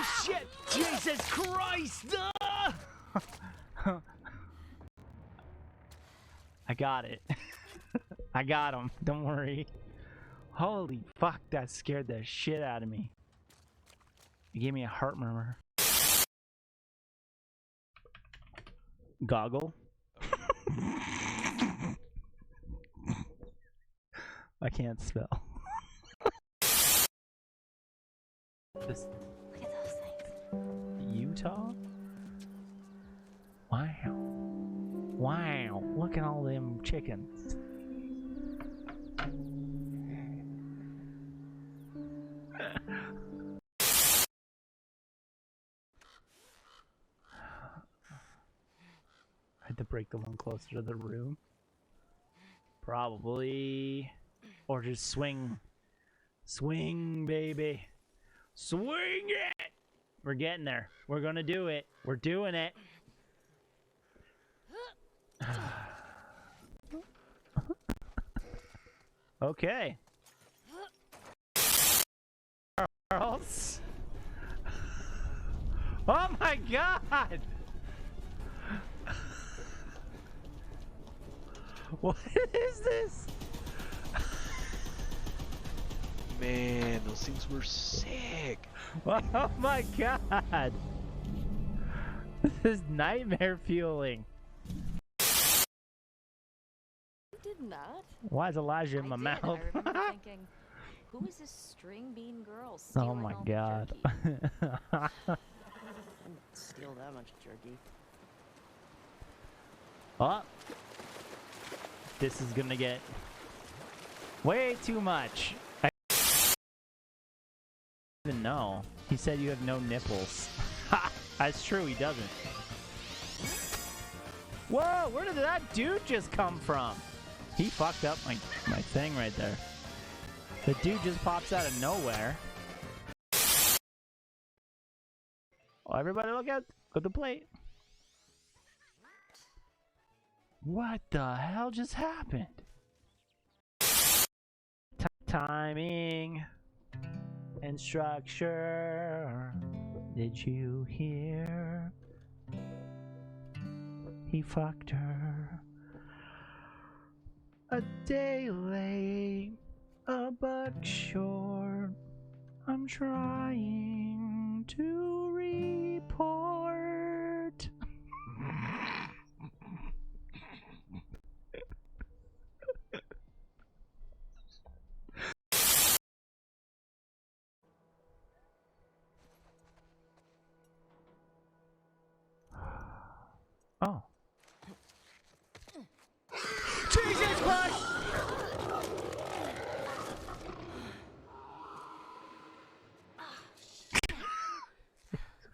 Oh shit! Jesus Christ! I got it. I got him. Don't worry. Holy fuck, that scared the shit out of me. It gave me a heart murmur. Goggle. I can't spell. This Look at those things. Utah? Wow. Wow. Look at all them chickens. I had to break the one closer to the room. Probably. Or just swing. Swing, baby. Swing it! We're getting there. We're gonna do it. We're doing it. Okay. Charles. Oh my god! What is this? Man, those things were sick. Oh my god! This is nightmare fueling. You did not. Why is Elijah in my I mouth? did. I remember thinking, who is this string bean girl Oh stealing my all the god. jerky? I didn't steal that much jerky. Oh. This is gonna get way too much. I don't even know. He said you have no nipples. Ha! That's true, he doesn't. Whoa, where did that dude just come from? He fucked up my thing right there. The dude just pops out of nowhere. Oh, everybody look at the plate. What the hell just happened? Timing and structure. Did you hear? He fucked her. A day late, a buck short. I'm trying to report. Oh. Jesus Christ!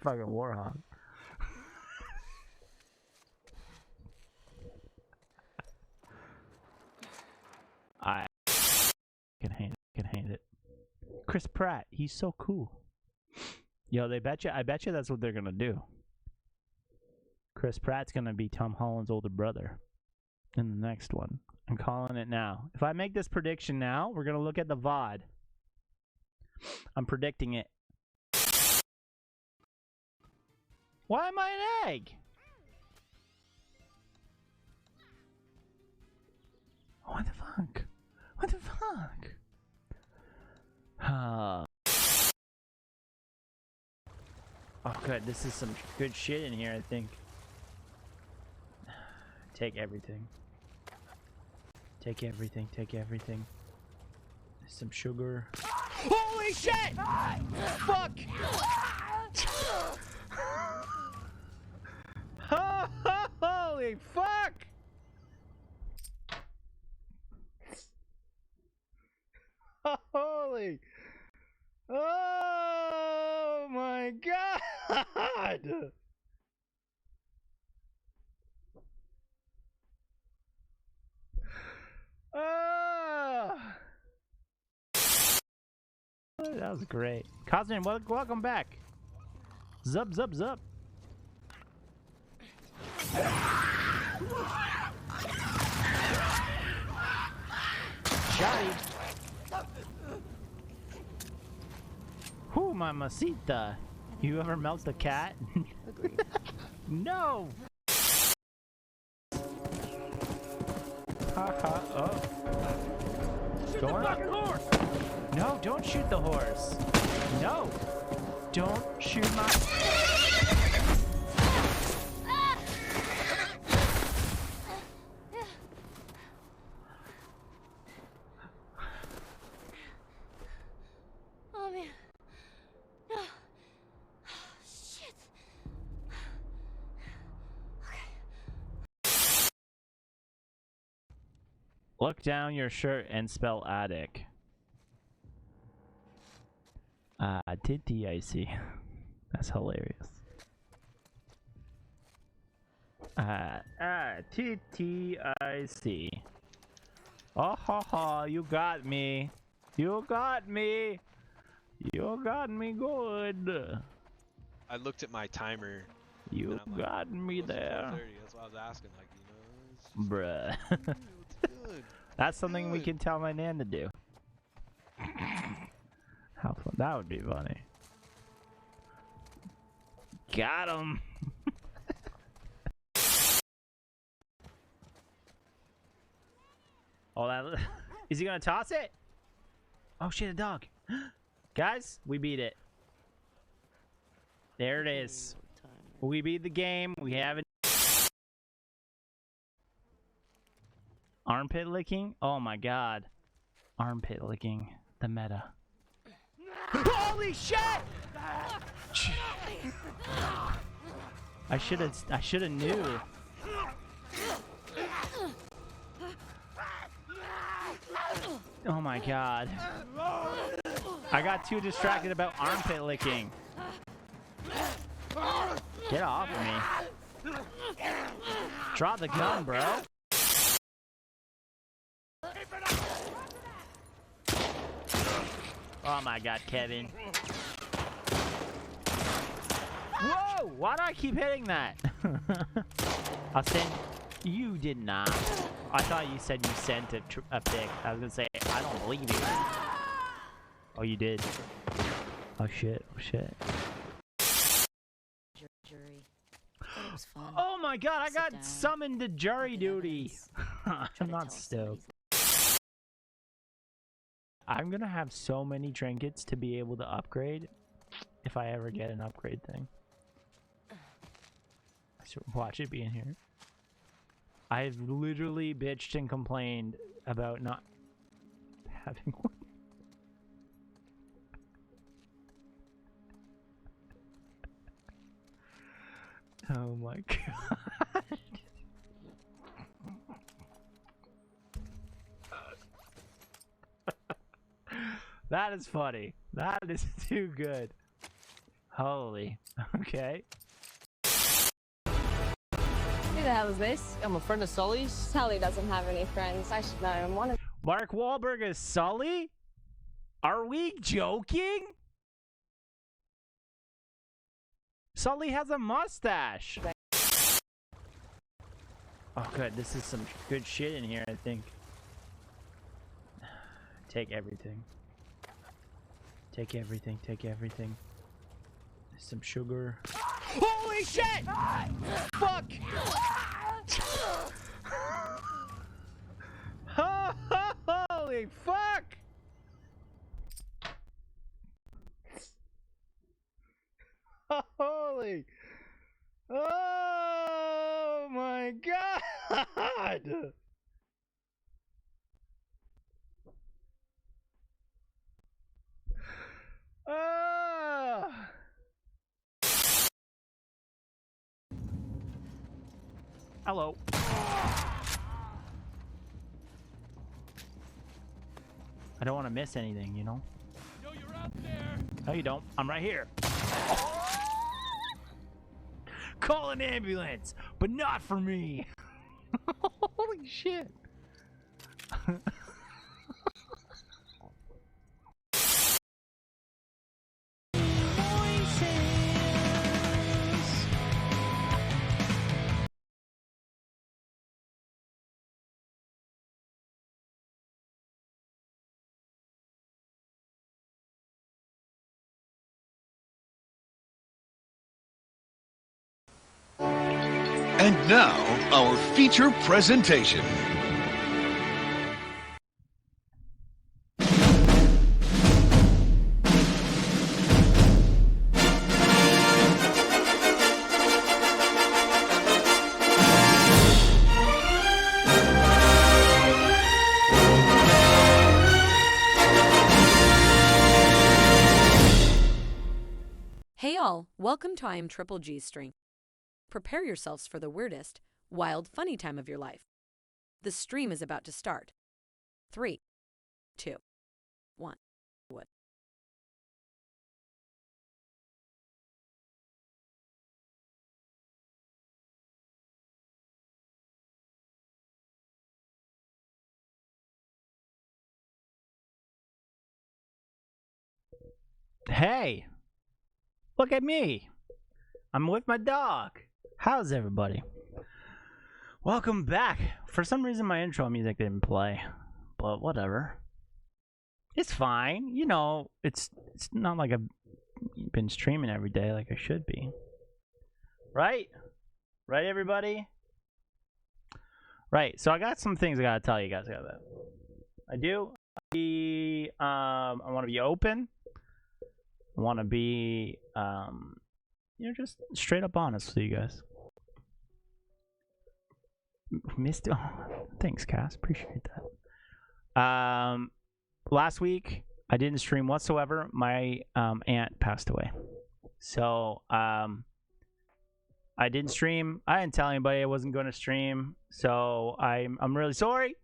Fucking warhog. I can hate it. Chris Pratt, he's so cool. Yo, I bet you that's what they're gonna do. Chris Pratt's gonna be Tom Holland's older brother in the next one. I'm calling it now. If I make this prediction now, we're gonna look at the VOD. I'm predicting it. Why am I an egg? What the fuck? What the fuck? Oh, good. This is some good shit in here, I think. Take everything. Take everything. Take everything. Some sugar. Holy shit! Fuck! Holy fuck! Holy! Oh my god! That was great. Cosmin, welcome back. Zup, zup, zup. Shotty. Whoo, mamacita. You ever milked a cat? Agreed. No! Haha, oh. Shoot Don't the worry. fucking horse! No, don't shoot the horse. No! Don't shoot my... Oh man. No. Shit. Look down your shirt and spell attic. TTIC. That's hilarious. TTIC. Oh ha ha, you got me. You got me. You got me good. I looked at my timer. You and I'm like, got me "It's there. 12:30." That's why I was asking, like, you know. Bruh. It's good. That's something we Good. can tell my nan to do. How fun. That would be funny. Got him. Oh, that is he gonna toss it? Oh shit, a dog. Guys, we beat it. There it is. We beat the game. We haven't. Armpit licking? Oh my god. Armpit licking. The meta. Holy shit! I should have knew. Oh my god. I got too distracted about armpit licking. Get off of me. Drop the gun, bro. Oh my god, Kevin. Whoa! Why do I keep hitting that? I'll send... You did not. I thought you said you sent a pic. I was gonna say, I don't believe you. Oh, you did. Oh shit, oh shit. Jury. Thought it was fun. Oh my god, I Sit got down. summoned to jury Look at duty. evidence. Try I'm to not tell stoked. somebody's- I'm gonna have so many trinkets to be able to upgrade if I ever get an upgrade thing. So watch it be in here. I've literally bitched and complained about not having one. Oh my god. That is funny. That is too good. Holy. Okay. Who the hell is this? I'm a friend of Sully's. Sally doesn't have any friends. I should know him. One of Mark Wahlberg is Sully? Are we joking? Sully has a mustache. Oh good, this is some good shit in here, I think. Take everything. Take everything, take everything. Some sugar. Holy shit! Fuck! Holy fuck! Holy! Oh my god! Ah! Hello. I don't want to miss anything, you know? Yo, you're out there. No, you don't. I'm right here. Call an ambulance, but not for me. Holy shit. And now, our feature presentation. Hey all, welcome to IAmTripleG stream. Prepare yourselves for the weirdest, wild, funny time of your life. The stream is about to start. 3, 2, 1. What? Hey, look at me. I'm with my dog. How's everybody? Welcome back. For some reason, my intro music didn't play, but whatever. It's fine. You know, it's not like I've been streaming every day like I should be. Right? Right, everybody? Right. So I got some things I gotta tell you guys about that. I do. I want to be open. I want to be, you know, just straight up honest with you guys. Missed. Oh, thanks, Cass. Appreciate that. Last week I didn't stream whatsoever. My aunt passed away, so I didn't stream. I didn't tell anybody I wasn't going to stream, so I'm really sorry.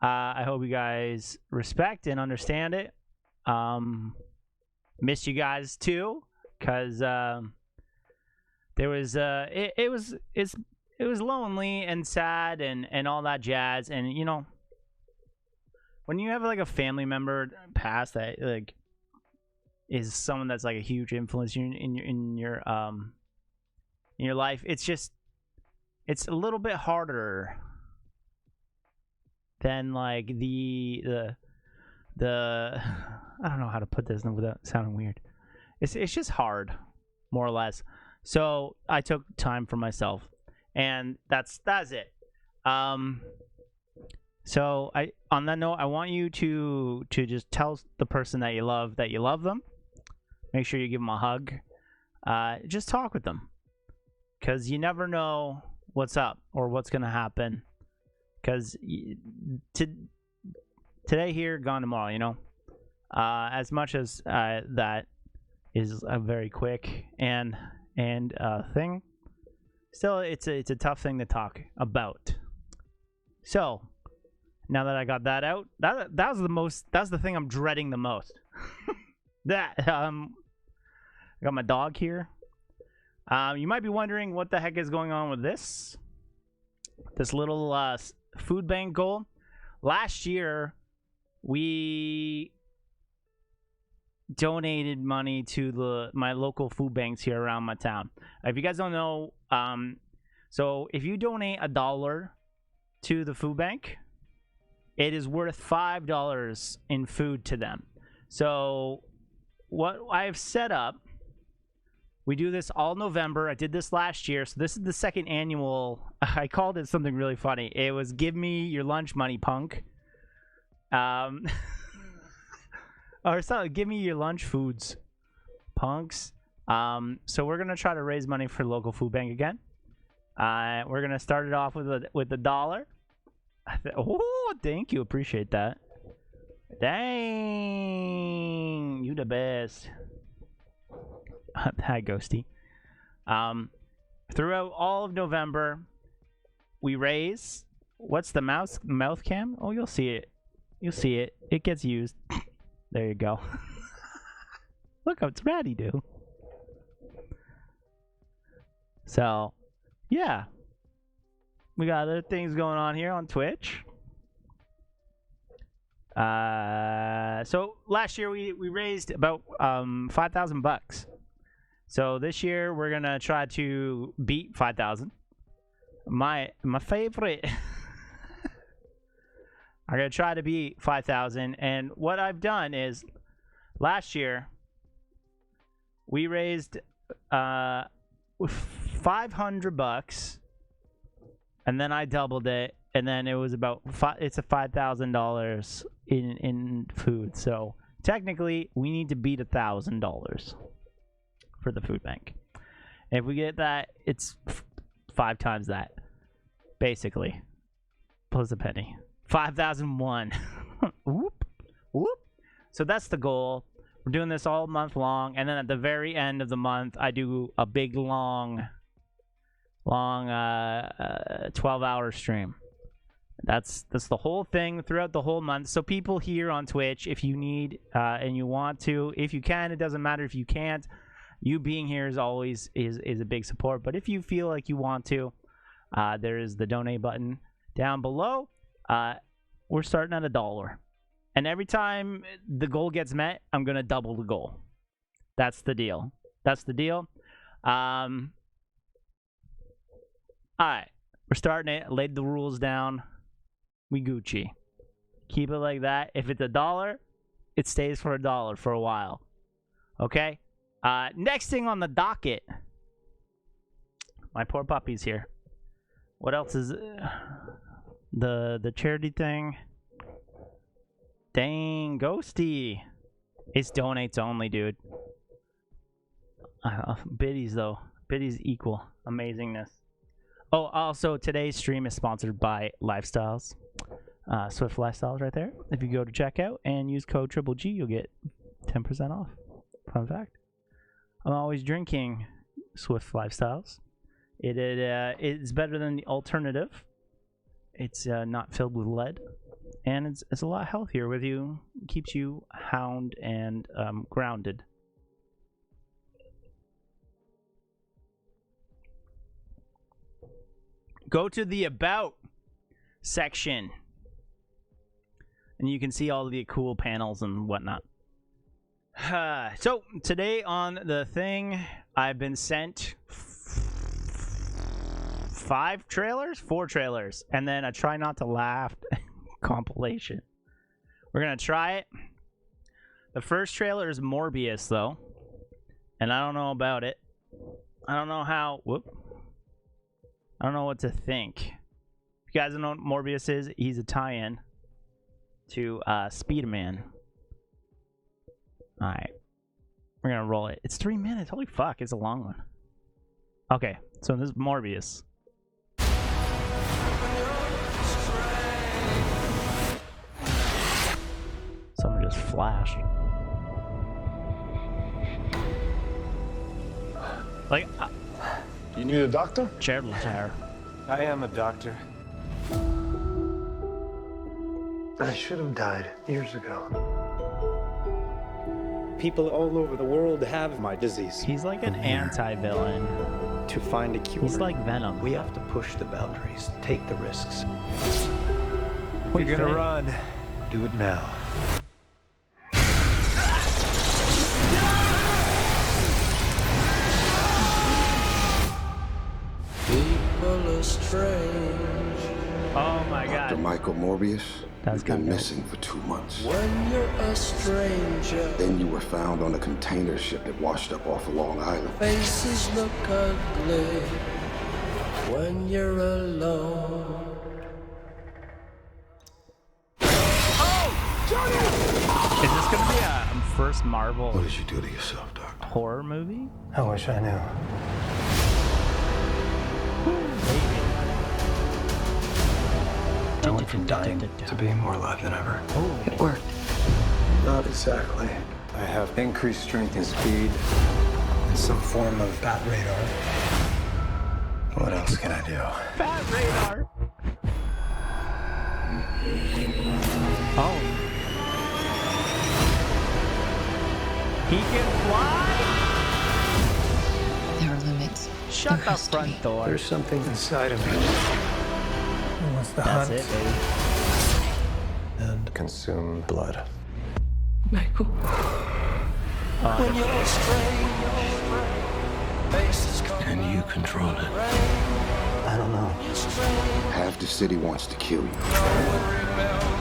I hope you guys respect and understand it. Miss you guys too, cause there was it was lonely and sad and all that jazz, and you know, when you have like a family member pass that like is someone that's like a huge influence in your life, it's a little bit harder than like the I don't know how to put this without sounding weird. It's just hard, more or less. So I took time for myself, and that's it. So on that note, I want you to just tell the person that you love them. Make sure you give them a hug. Just talk with them, because you never know what's up or what's gonna happen. Because today here, gone tomorrow, you know. As much as that is a very quick and thing, still it's a tough thing to talk about. So now that I got that out, that's the thing I'm dreading the most. I got my dog here. You might be wondering what the heck is going on with this little food bank goal. Last year we donated money to my local food banks here around my town. If you guys don't know, so if you donate $1 to the food bank, it is worth $5 in food to them. So what I have set up, we do this all November. I did this last year, so this is the second annual. I called it something really funny. It was "Give me your lunch money, punk." Or something, "Give me your lunch foods, punks." So we're gonna try to raise money for local food bank again. We're gonna start it off with $1. Oh, thank you, appreciate that. Dang, you the best. Hi, Ghosty. Throughout all of November, we raise. What's the mouth cam? Oh, you'll see it. You'll see it. It gets used. There you go. Look, it's ratty, dude. So, yeah. We got other things going on here on Twitch. So last year we raised about $5,000. So this year we're gonna try to beat 5,000. My favorite. I'm gonna try to beat 5,000, and what I've done is, last year we raised $500 and then I doubled it, and then it was about it's a $5,000 in food. So technically, we need to beat $1,000 for the food bank. And if we get that, it's 5 times that, basically, plus a penny. 5,001. Whoop, whoop. So that's the goal. We're doing this all month long, and then at the very end of the month, I do a big long 12-hour stream. That's the whole thing throughout the whole month. So people here on Twitch, if you need and you want to, if you can, it doesn't matter if you can't. You being here is always is a big support. But if you feel like you want to, there is the donate button down below. We're starting at $1. And every time the goal gets met, I'm going to double the goal. That's the deal. That's the deal. All right. We're starting it. Laid the rules down. We Gucci. Keep it like that. If it's $1, it stays for $1 for a while. Okay? Next thing on the docket. My poor puppy's here. What else is... The charity thing... Dang, Ghosty. It's donates only, dude. Biddies, though. Biddies equal amazingness. Oh, also, today's stream is sponsored by Lifestyles. Swift Lifestyles right there. If you go to checkout and use code IAmTripleG, you'll get 10% off. Fun fact. I'm always drinking Swift Lifestyles. It's better than the alternative. It's not filled with lead. And it's a lot healthier with you. Keeps you hound and grounded. Go to the About section. And you can see all the cool panels and whatnot. So, today on the thing, I've been sent 4 trailers. And then a Try Not to Laugh compilation. We're gonna try it. The first trailer is Morbius, though, and I don't know about it. I don't know how. I don't know what to think. If you guys don't know what Morbius is, he's a tie-in to Spider-Man. All right, we're gonna roll it. It's 3 minutes. Holy fuck! It's a long one. Okay, so this is Morbius. Someone just flashed. Like, You need a doctor? Jared Letter. I am a doctor. I should have died years ago. People all over the world have my disease. He's like an anti-villain. To find a cure, He's like Venom. we have to push the boundaries, take the risks. What You're gonna run. Do it now. Oh my Dr. god. Michael Morbius, That's you've been kinda missing for 2 months. When you're a stranger, Then you were found on a container ship that washed up off of Long Island. faces look ugly. When you're alone. Is this gonna be a first Marvel What did you do to yourself, Doctor? horror movie? I wish I knew. I went from dying to being more alive than ever. Oh, It worked. Not exactly. I have increased strength and speed and some form of bat radar. What else can I do? Bat radar. Oh. He can fly? There are limits. Shut There the has to front be. door. There's something inside of me. It wants to That's hunt it, baby. and consume blood. Michael. When you're a stranger, faces come And you control it. I don't know. Half the city wants to kill you.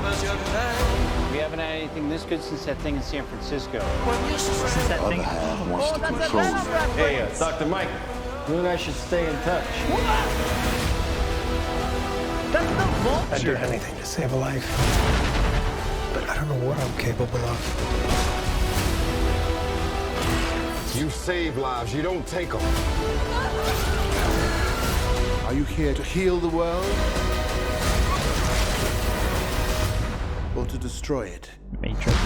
remembers your name. We haven't had anything this good since that thing in San Francisco. When you're Since stranger, that The thing. other half wants to that's a control Venom you. reference. Hey, Dr. Mike. You and I should stay in touch. That's the vulture. I'd do anything to save a life. But I don't know what I'm capable of. You save lives, you don't take them. Are you here to heal the world? Or to destroy it? Matrix.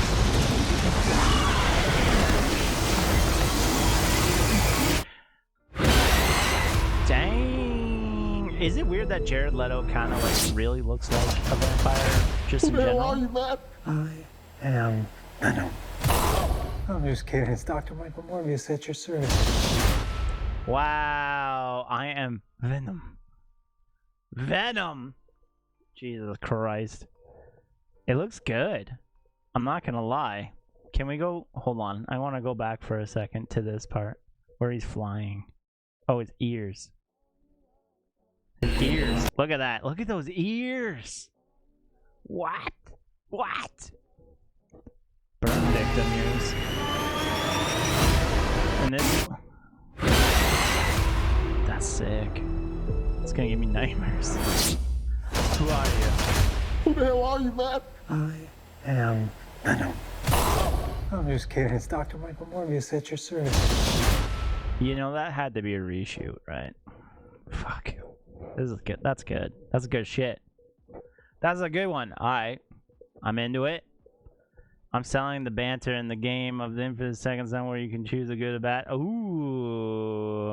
Dang. Is it weird that Jared Leto kind of like really looks like a vampire? Just in general? I am Venom. I'm just kidding. It's Dr. Michael Morbius at your service. Wow. I am Venom. Venom. Jesus Christ. It looks good. I'm not gonna lie. Can we go? Hold on. I want to go back for a second to this part where he's flying. Oh, his ears. His ears. Look at that. Look at those ears. What? What? Burn victim ears. And this. That's sick. It's gonna give me nightmares. Who are you? Who the hell are you, man? I am Venom. I'm just kidding. It's Dr. Michael Morbius at your service. You know, that had to be a reshoot, right? Fuck. This is good. That's good. That's good shit. That's a good one. Alright. I'm into it. I'm selling the banter in the game of the Infinite Second Son where you can choose a good or bad. Ooh.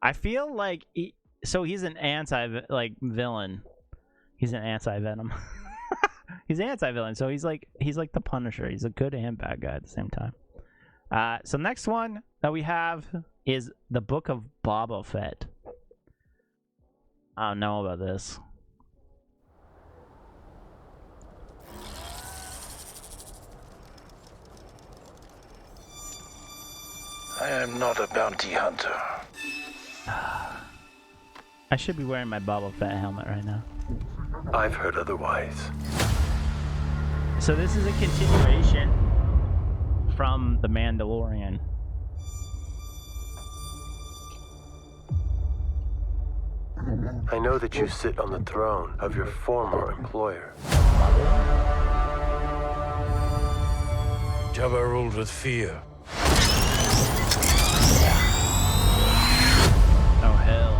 I feel like so he's an villain. He's an anti-Venom. He's an anti-villain, so he's like the Punisher. He's a good and bad guy at the same time. So next one that we have is the Book of Boba Fett. I don't know about this. I am not a bounty hunter. I should be wearing my Boba Fett helmet right now. I've heard otherwise. So this is a continuation from The Mandalorian. I know that you sit on the throne of your former employer. Jabba ruled with fear. Oh hell.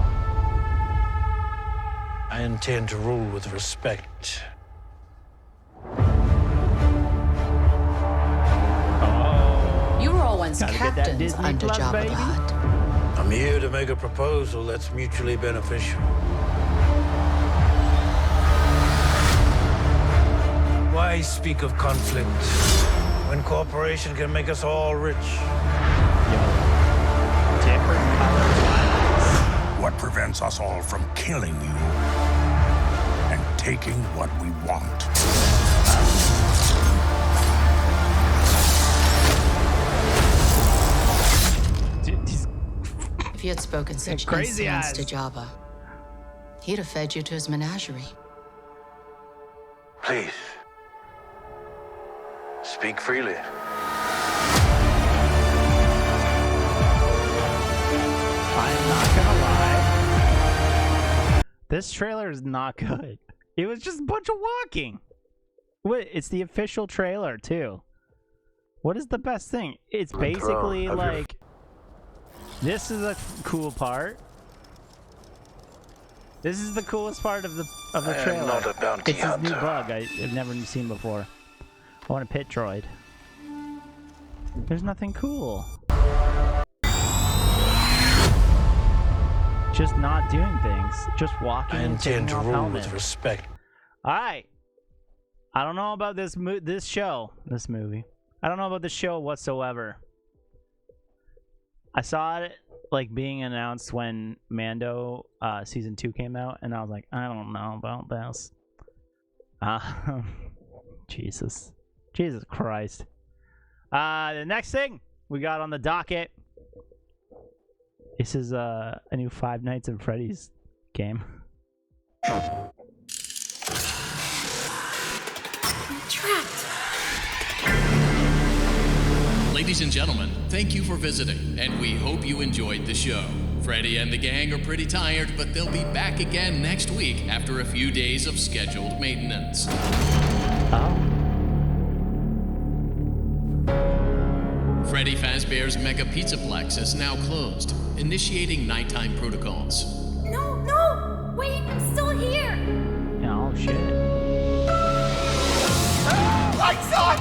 I intend to rule with respect. You were all once Gotta get that captains Disney under Plus, Jabba baby. the Hutt. I'm here to make a proposal that's mutually beneficial. Why speak of conflict when cooperation can make us all rich? Different color violence. What prevents us all from killing you and taking what we want? If you had spoken such crazy insolence eyes. to Jabba, he'd have fed you to his menagerie. Please, speak freely. I'm not gonna lie. This trailer is not good. It was just a bunch of walking. What? It's the official trailer too. What is the best thing? It's basically like this is a cool part. This is the coolest part of the trailer. not a bounty It's this new hunter. bug I've never seen before. I want a pit droid. There's nothing cool. Just not doing things. Just walking I and taking intend to off rule helmet. with respect. Alright. I don't know about this movie. I don't know about the show whatsoever. I saw it like being announced when Mando season 2 came out, and I was like, I don't know about this. Jesus Christ. The next thing we got on the docket. This is a new Five Nights at Freddy's game. Trapped. Ladies and gentlemen, thank you for visiting, and we hope you enjoyed the show. Freddy and the gang are pretty tired, but they'll be back again next week after a few days of scheduled maintenance. Freddy Fazbear's Mega Pizzaplex is now closed, initiating nighttime protocols. No! Wait, I'm still here! Oh, shit. Lights on!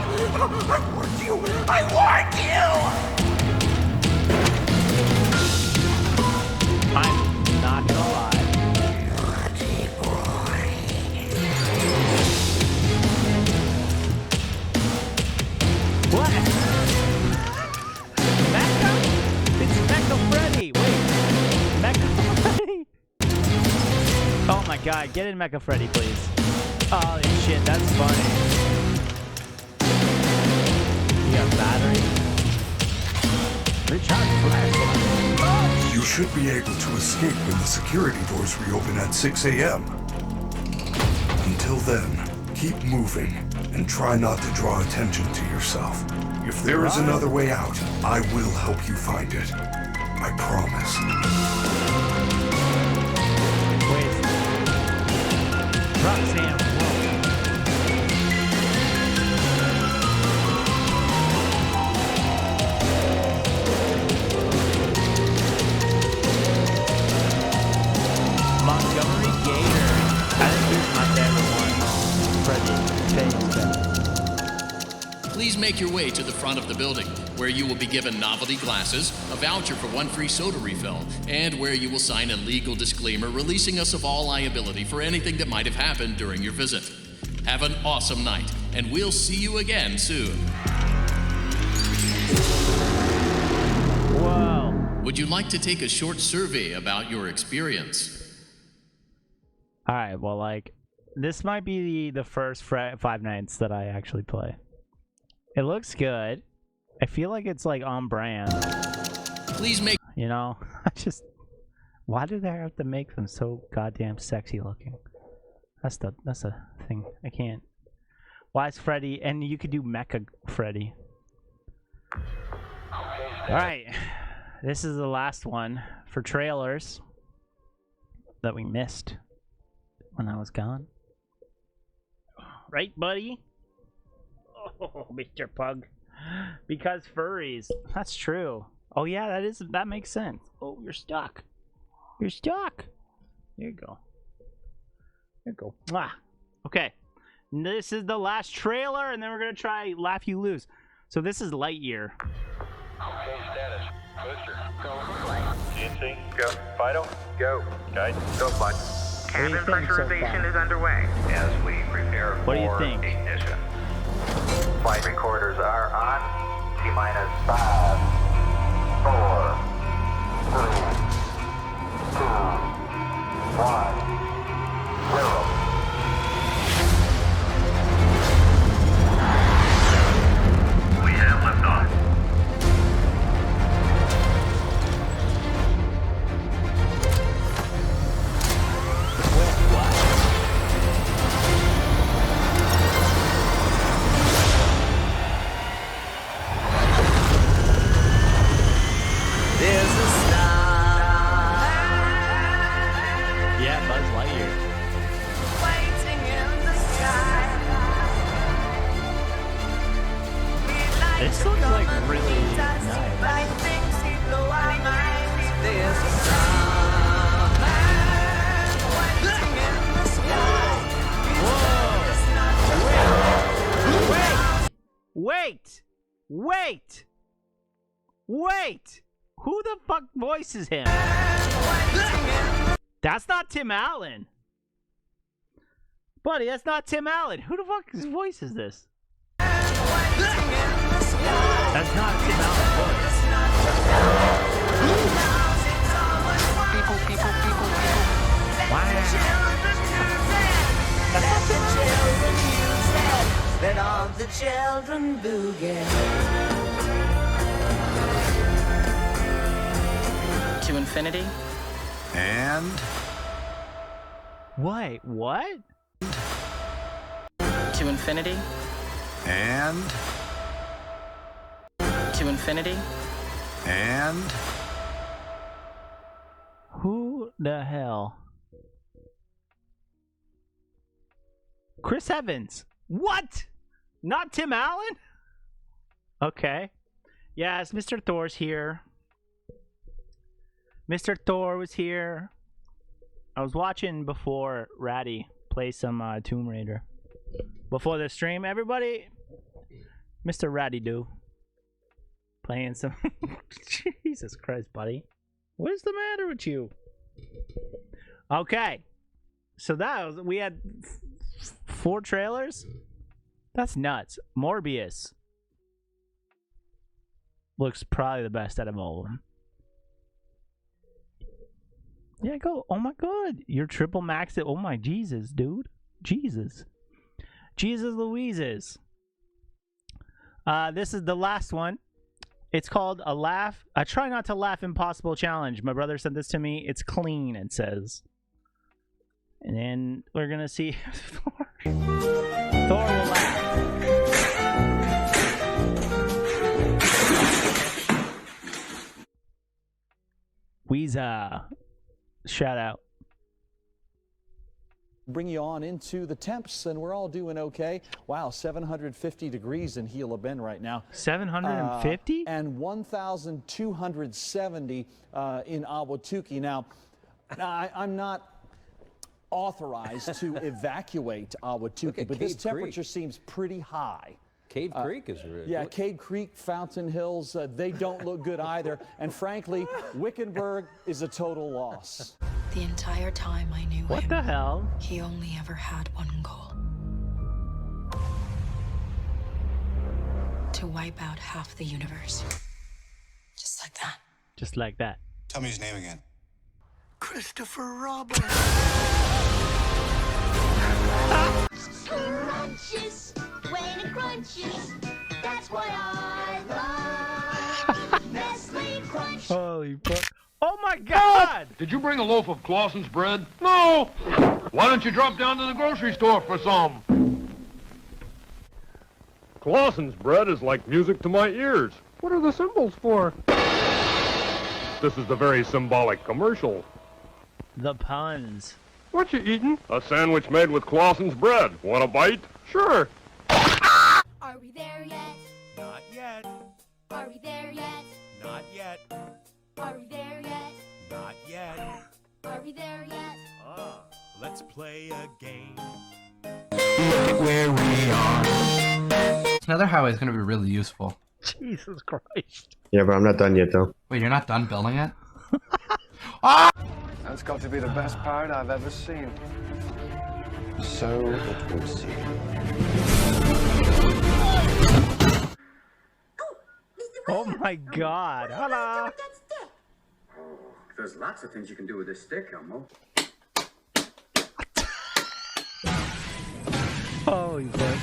I warned you! I warned you! I'm not gonna lie. What? Mecha? It's Mecha Freddy! Wait! Mecha Freddy? Oh my god, get in Mecha Freddy, please. Holy shit, that's funny. You got battery? Recharge flashlight. You should be able to escape when the security doors reopen at 6 a.m. Until then, keep moving and try not to draw attention to yourself. If there is another way out, I will help you find it. I promise. Wait. Roxanne, Montgomery Gator. I think he's my favorite one. Freddy. Please make your way to the front of the building, where you will be given novelty glasses, a voucher for 1 free soda refill, and where you will sign a legal disclaimer releasing us of all liability for anything that might have happened during your visit. Have an awesome night, and we'll see you again soon. Whoa. Would you like to take a short survey about your experience? Alright, well, like, this might be the first Five Nights that I actually play. It looks good. I feel like it's, like, on brand. Please make... You know? Why do they have to make them so goddamn sexy looking? That's the thing. I can't. Why is Freddy... And you could do Mecha Freddy. Alright. This is the last one for trailers that we missed when I was gone. Right, buddy? Oh, Mr. Pug. Because furries. That's true. Oh, yeah, that makes sense. Oh, you're stuck. You're stuck. There you go. There you go. Mwah. Okay. This is the last trailer, and then we're going to try Laugh You Lose. So this is Lightyear. Okay, status. Booster, go. GNC, go. Vital, go. Guidance, go, bud. Cabin pressurization is underway as we prepare What do you for think? ignition. Flight recorders are on. T-minus 5, 4, 3, 2, 1, 0. We have liftoff. There's a star. Yeah, Buzz Lightyear. Waiting in the sky. This looks like really nice. There's a star. Waiting in the sky. Wait! Who the fuck voices him? That's not Tim Allen. Buddy, that's not Tim Allen. Who the fuck's voice is this? That's not a Tim Allen voice. People. Let all the children boogie. To infinity. And... Wait, what? To infinity. And... To infinity. And... the hell? Chris Evans. What? Not Tim Allen? Okay. Yes, Mr. Thor's here. Mr. Thor was here. I was watching before Ratty play some Tomb Raider. Before the stream, everybody. Mr. Ratty do. Playing some... Jesus Christ, buddy. What is the matter with you? Okay. So that was... We had 4 trailers? That's nuts. Morbius. Looks probably the best out of all of them. Yeah, go. Oh my god. You're triple maxed it. Oh my Jesus, dude. Jesus. Jesus Louises. This is the last one. It's called a try not to laugh impossible challenge. My brother sent this to me. It's clean, it says. And then we're gonna see if Thor will laugh. Weezer. Shout out. Bring you on into the temps, and we're all doing okay. Wow, 750 degrees in Gila Bend right now. 750? And 1,270 in Ahwatukee. Now, I'm not authorized to evacuate Ahwatukee, but this temperature seems pretty high. Cave Creek is really... Yeah, Cave Creek, Fountain Hills, they don't look good either. And frankly, Wickenburg is a total loss. The entire time I knew him, what the hell? He only ever had one goal. To wipe out half the universe. Just like that. Just like that. Tell me his name again. Christopher Robin. Crunches, when it crunches, that's why I love Nestle Crunch. Holy fuck. Oh my god! Did you bring a loaf of Clausen's bread? No! Why don't you drop down to the grocery store for some? Clausen's bread is like music to my ears. What are the symbols for? This is the very symbolic commercial. The puns. What you eating? A sandwich made with Clausen's bread. Want a bite? Sure. Are we there yet? Not yet. Are we there yet? Not yet. Are we there yet? Not yet. Are we there yet? Let's play a game. Look at where we are. Another highway is going to be really useful. Jesus Christ. Yeah, but I'm not done yet, though. Wait, you're not done building it? Ah! That's got to be the best pirate I've ever seen. So it would seem. Oh my god. Hello. There's lots of things you can do with this stick, Elmo. Holy fuck.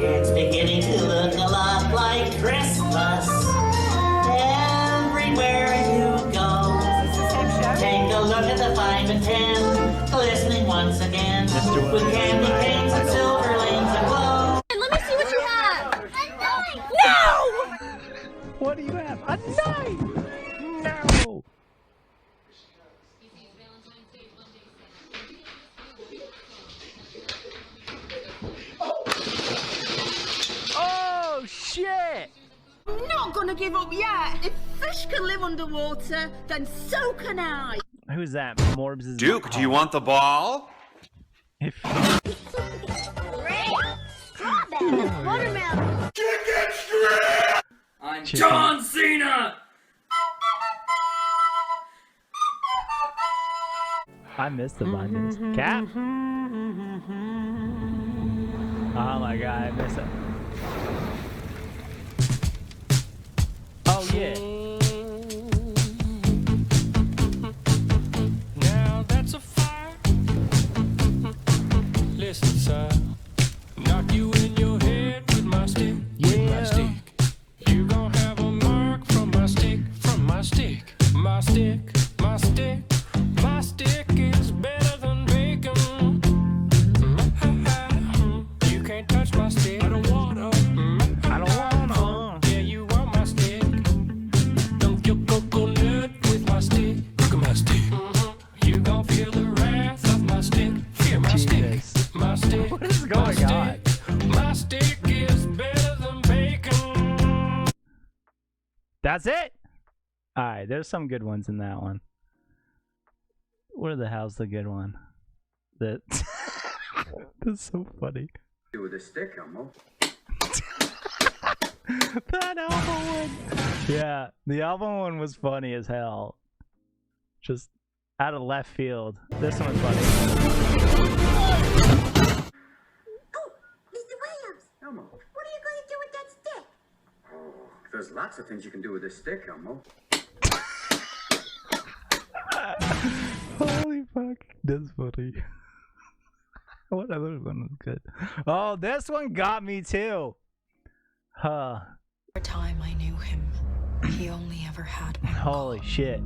It's beginning to look a lot like Christmas. Everywhere you go. Take a look at the 5 and 10, glistening once again, with candy canes and silver lanes aglow. Let me see what you have. A knife! No! What do you have? A knife! No! Oh shit! I'm not gonna give up yet. If fish can live underwater, then so can I. Who's that? Morbs is Duke, do you want the ball? If Strawberry, watermelon. Chicken strip! I'm John Cena. I missed the buttons. Cap? Oh my god, I missed it. Oh yeah. Now that's a fire. Listen, sir. Knock you in your head with my stick. With my stick. You gon' have a mark from my stick. From my stick. My stick. My stick. My stick is better than bacon. My That's it. All right, there's some good ones in that one. Where the hell's the good one? That that's so funny. Do with a stick, Elmo. That album one. Yeah, the album one was funny as hell. Just out of left field. This one's funny. Oh, Mr. Williams. Elmo. What are you going to do with that stick? Oh, there's lots of things you can do with this stick, Elmo. Holy fuck. That's funny. What other one was good? Oh, this one got me too. Huh. The time I knew him, he only ever had one Holy shit.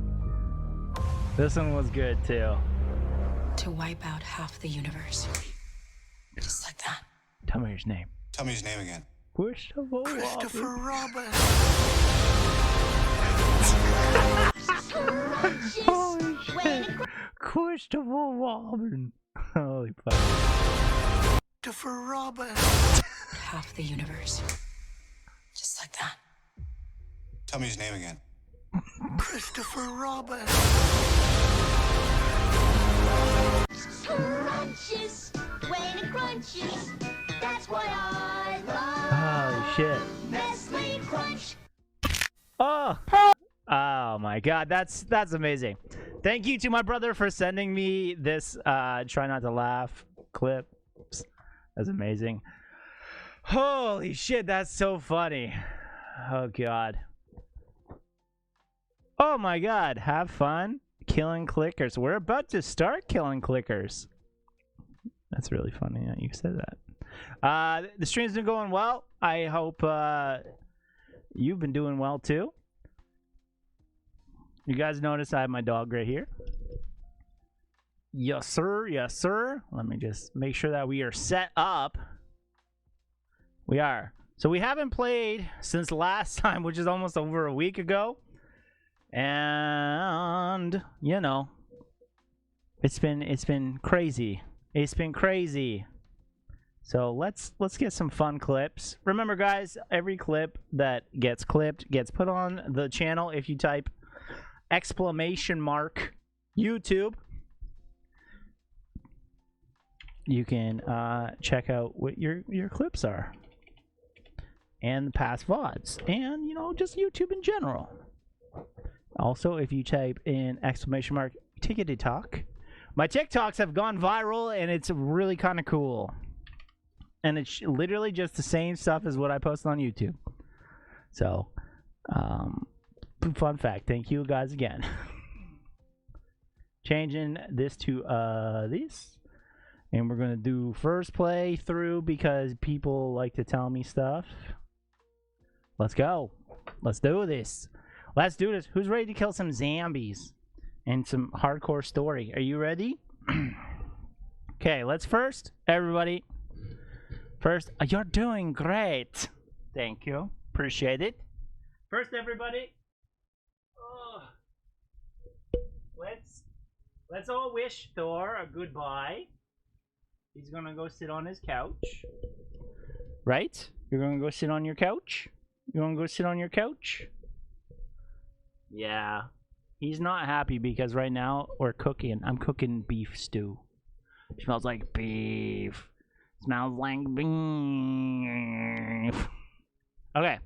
This one was good too. to wipe out half the universe. Just like that. Tell me his name. Tell me his name again. Christopher Robin. Holy shit. Christopher Robin. Holy fuck. Christopher Robin. Half the universe. Just like that. Tell me his name again. Christopher Robin. Crunches, when it crunches, that's why I love Holy shit. Nestle Crunch. Oh. Oh my god, that's amazing. Thank you to my brother for sending me this try not to laugh clip. That's amazing. Holy shit, that's so funny. Oh god. Oh my god, have fun killing clickers. We're about to start killing clickers. That's really funny that you said that. The stream's been going well. I hope you've been doing well too. You guys notice I have my dog right here. Yes, sir. Yes, sir. Let me just make sure that we are set up. We are. So we haven't played since last time, which is almost over a week ago. And, you know, it's been crazy. It's been crazy. So let's get some fun clips. Remember, guys, every clip that gets clipped gets put on the channel. If you type !YouTube, you can check out what your clips are and the past VODs and, you know, just YouTube in general. Also, if you type in !TikTok, my TikToks have gone viral and it's really kind of cool. And it's literally just the same stuff as what I post on YouTube. So, fun fact. Thank you guys again. Changing this to this. And we're going to do first play through because people like to tell me stuff. Let's go. Let's do this. Let's do this. Who's ready to kill some zombies and some hardcore story? Are you ready? Okay, let's first, everybody. First, you're doing great. Thank you. Appreciate it. First, everybody. Let's all wish Thor a goodbye. He's gonna go sit on his couch. Right? You're gonna go sit on your couch? You wanna go sit on your couch? Yeah. He's not happy because right now we're cooking. I'm cooking beef stew. It smells like beef. Smells like beef. Okay.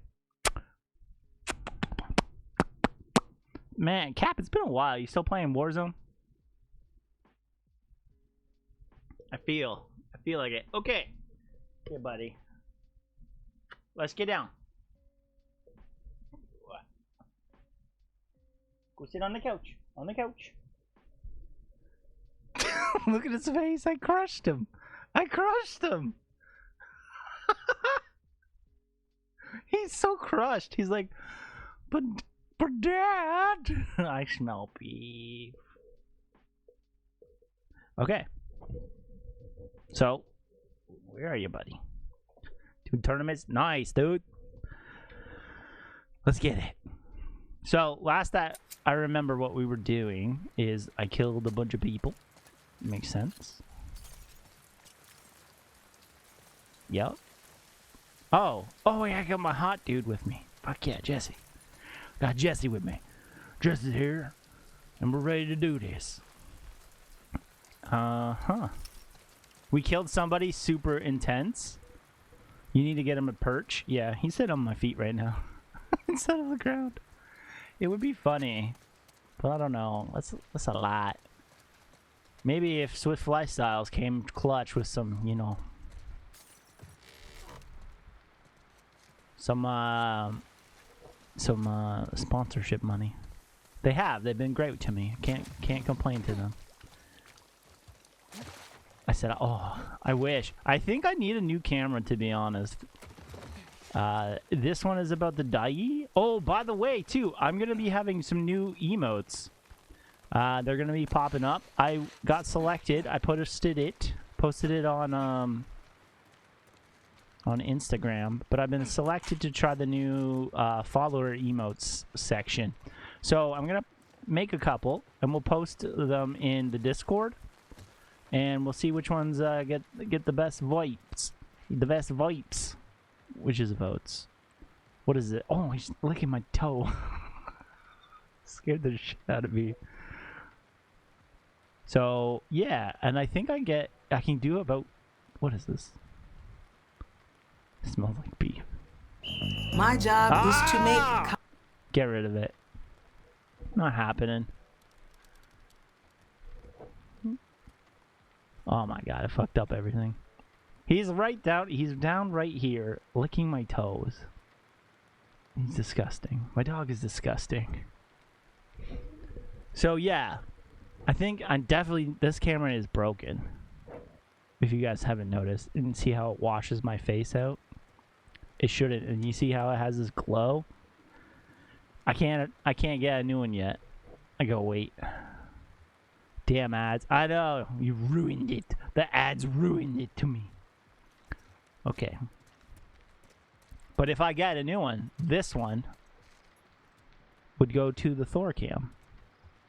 Man, Cap, it's been a while. You still playing Warzone? I feel like it. Okay. Okay, buddy. Let's get down. Go sit on the couch. On the couch. Look at his face. I crushed him. I crushed him. He's so crushed. He's like, but Dad, I smell beef. Okay. So, where are you, buddy? 2 tournaments? Nice, dude. Let's get it. So, last that I remember what we were doing is I killed a bunch of people. Makes sense. Yep. Oh, yeah, I got my hot dude with me. Fuck yeah, Jesse. Got Jesse with me. Jesse's here, and we're ready to do this. We killed somebody super intense. You need to get him a perch. Yeah, he's sitting on my feet right now. Instead of the ground. It would be funny. But I don't know. That's a lot. Maybe if Swift Lifestyles came clutch with some, you know, some sponsorship money. They have. They've been great to me. Can't complain to them. I said, oh, I wish. I think I need a new camera, to be honest. This one is about the Dai. Oh, by the way, too, I'm going to be having some new emotes. They're going to be popping up. I got selected. I posted it on Instagram, but I've been selected to try the new follower emotes section. So I'm going to make a couple, and we'll post them in the Discord. And we'll see which ones get the best vibes. The best vibes. Which is votes. What is it? Oh, he's licking my toe. Scared the shit out of me. So, yeah. And I think I can do about... What is this? It smells like beef. My job is to make... Get rid of it. Not happening. Oh my god, I fucked up everything. He's down right here, licking my toes. He's disgusting. My dog is disgusting. So yeah, I think this camera is broken. If you guys haven't noticed, and see how it washes my face out? It shouldn't, and you see how it has this glow? I can't get a new one yet. I go, wait. Damn ads. I know. You ruined it. The ads ruined it to me. Okay. But if I get a new one, this one would go to the Thor cam.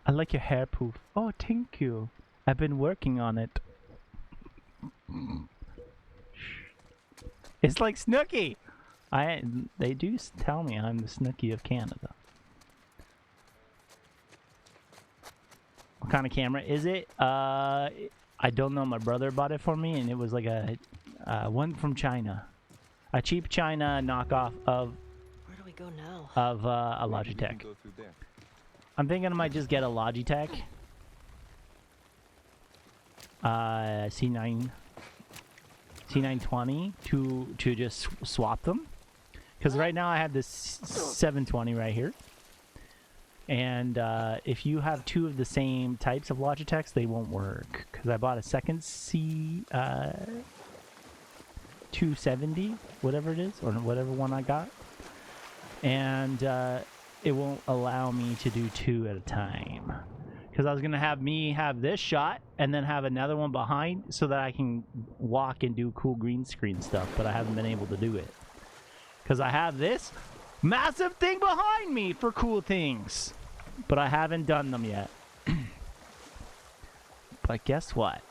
I like your hair poof. Oh, thank you. I've been working on it. It's like Snooki. They do tell me I'm the Snooki of Canada. What kind of camera is it? I don't know. My brother bought it for me, and it was like a one from China, a cheap China knockoff of. Where do we go now? Of a Logitech. I'm thinking I might just get a Logitech. C920 to just swap them, because right now I have this 720 right here. And if you have two of the same types of Logitechs, they won't work. Because I bought a second C270, whatever it is, or whatever one I got. And it won't allow me to do two at a time. Because I was going to have this shot, and then have another one behind, so that I can walk and do cool green screen stuff. But I haven't been able to do it. Because I have this massive thing behind me for cool things, but I haven't done them yet. But guess what?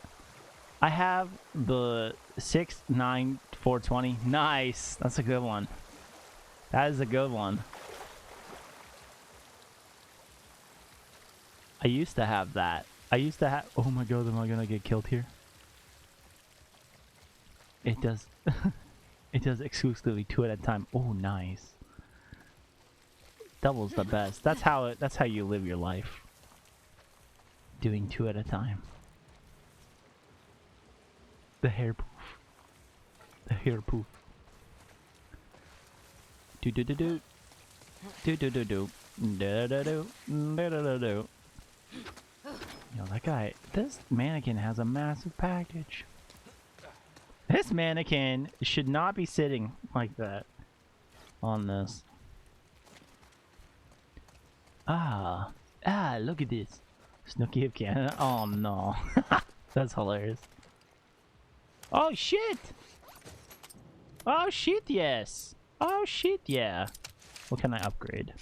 I have the 69420. Nice. That's a good one. That is a good one. I used to have that. Oh my god, am I gonna get killed here? It does. It does exclusively 2 at a time. Oh, nice. Double's the best. That's how you live your life. Doing 2 at a time. The hair poof. The hair poof. Do do do do. Do do do do. Da da do. Da da da do. Yo, that guy. This mannequin has a massive package. This mannequin should not be sitting like that on this. Look at this. Snooki of Canada. Oh no. That's hilarious. Oh shit! Oh shit, yes! Oh shit, yeah. What can I upgrade?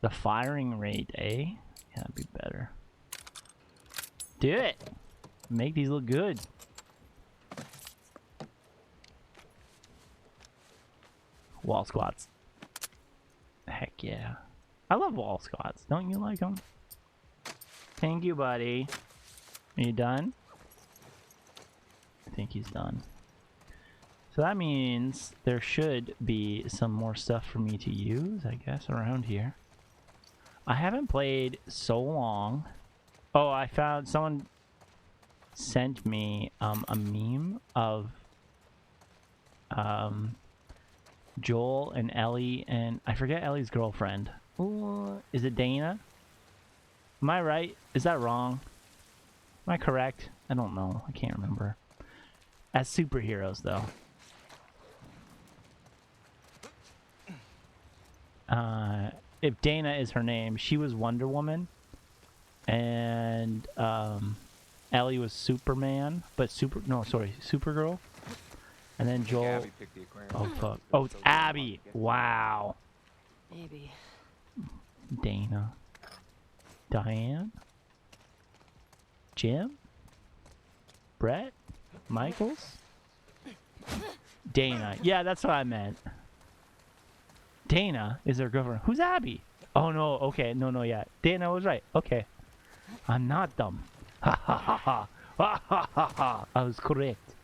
The firing rate, eh? Yeah, that'd be better. Do it! Make these look good. Wall squats. Heck yeah. I love wall squats. Don't you like them? Thank you, buddy. Are you done? I think he's done. So that means there should be some more stuff for me to use, I guess, around here. I haven't played so long. Oh, I found someone sent me a meme of Joel and Ellie and I forget Ellie's girlfriend. Ooh, is it Dana? Am I right? Is that wrong? Am I correct? I don't know. I can't remember. As superheroes, though. If Dana is her name, she was Wonder Woman. And Ellie was Superman. But Supergirl. And then Joel... Oh, fuck. Oh, it's Abby. Wow. Maybe. Dana. Diane? Jim? Brett? Michaels? Dana. Yeah, that's what I meant. Dana is her girlfriend. Who's Abby? Oh, no. Okay. No, yeah. Dana was right. Okay. I'm not dumb. Ha ha ha ha. Ha ha ha ha. I was correct.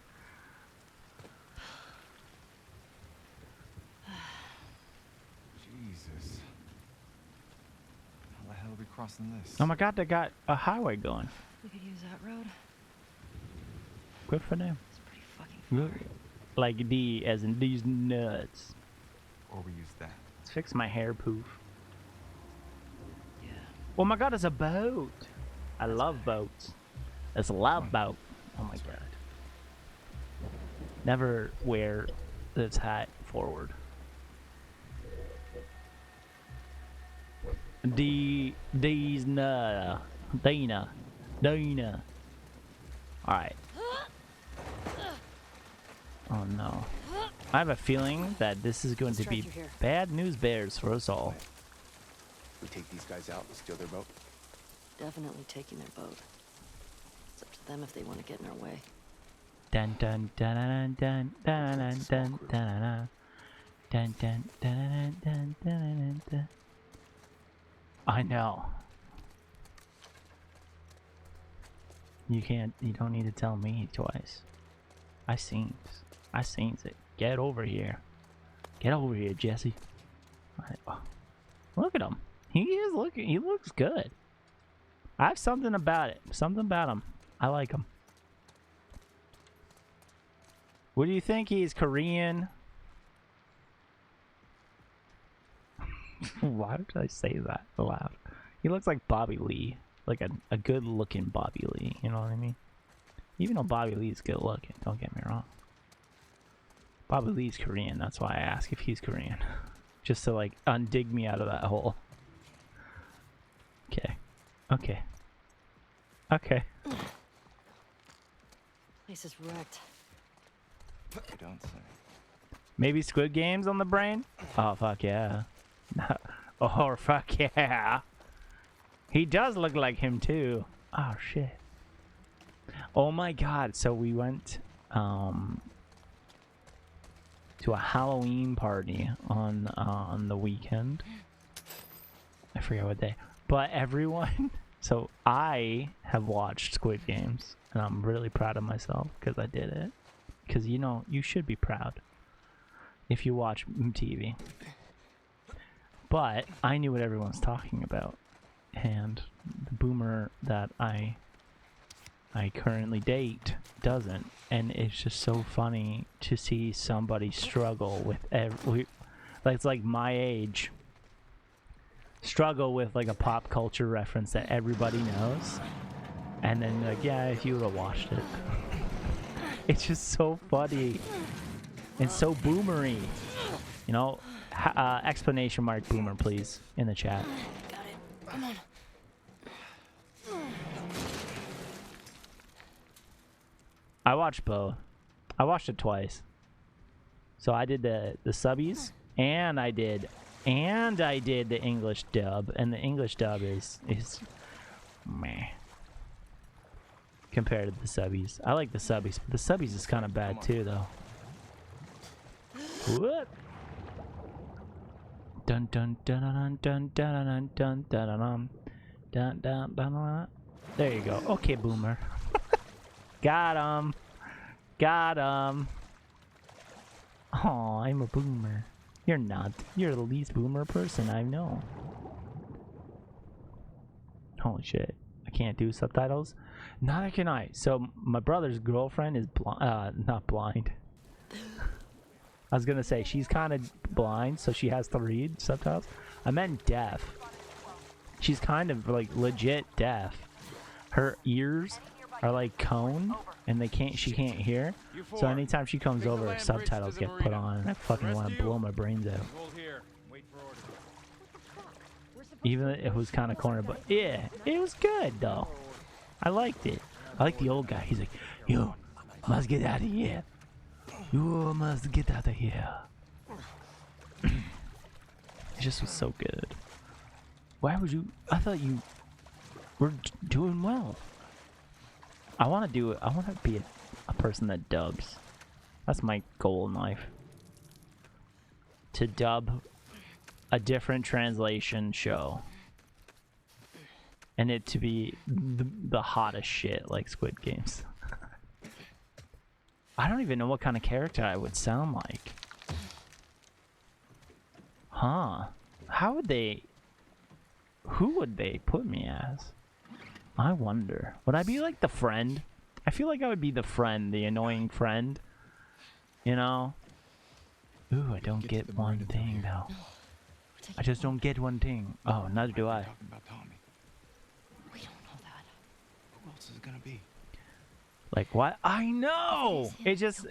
Jesus. How the hell are we crossing this? Oh my god, they got a highway going. We could use that road. Good for them. It's pretty fucking far. Like D as in these nuts. Or we use that. Let's fix my hair poof. Yeah. Oh my god, it's a boat. I love boats. It's a love boat. Oh my god. Never wear this hat forward. Dana. Alright. Oh no. I have a feeling that this is going to be bad news bears for us all. We take these guys out and steal their boat? Definitely taking their boat. It's up to them if they want to get in our way. Dun dun dun dun dun dun dun dun dun dun dun dun dun dun. I know. You don't need to tell me twice. I seen it. Get over here. Get over here, Jesse. Right. Oh. Look at him. He looks good. I have something about it. Something about him. I like him. What do you think? He's Korean? Why did I say that aloud? He looks like Bobby Lee. Like a good looking Bobby Lee. You know what I mean? Even though Bobby Lee's good looking. Don't get me wrong. Bobby Lee's Korean. That's why I ask if he's Korean. Just to like undig me out of that hole. Okay. Okay. Okay. Place is wrecked. You don't say. Maybe Squid Game's on the brain? Oh, fuck yeah. Oh, fuck yeah. He does look like him, too. Oh, shit. Oh, my God. So we went to a Halloween party on the weekend. I forget what day. But everyone... So I have watched Squid Games, and I'm really proud of myself because I did it. Because, you know, you should be proud if you watch TV. But I knew what everyone's talking about. And the boomer that I currently date doesn't. And it's just so funny to see somebody struggle with like it's like my age. Struggle with like a pop culture reference that everybody knows. And then like, yeah, if you would have watched it. It's just so funny. And so boomery. You know, explanation mark boomer, please, in the chat. Got it. Come on. I watched both. I watched it twice. So I did the subbies, and I did the English dub, and the English dub is meh compared to the subbies. I like the subbies, but the subbies is kind of bad too, though. What? Dun dun dun dun dun dun dun dun dun dun dun dun. There you go. Okay, boomer. Got him. Got him. Oh, I'm a boomer. You're not. You're the least boomer person I know. Holy shit. I can't do subtitles. Neither can I. So my brother's girlfriend is not blind. I was gonna say she's kind of blind, so she has to read subtitles. I meant deaf. She's kind of like legit deaf. Her ears are like cone, and she can't hear. So anytime she comes over, subtitles get put on, and I fucking want to blow my brains out. Even though it was kind of cornered, but yeah, it was good though. I liked it. I like the old guy. He's like, "You must get out of here. You must get out of here." It just was so good. Why would you? I thought you were doing well. I want to do it. I want to be a person that dubs. That's my goal in life. To dub a different translation show. And it to be the hottest shit like Squid Games. I don't even know what kind of character I would sound like. Huh. How would they... Who would they put me as? I wonder. Would I be like the friend? I feel like I would be the friend, the annoying friend. You know? Ooh, I don't get one thing though. I just don't get one thing. Oh, neither do I. We don't know that. Who else is it gonna be? Like what? I know! It just...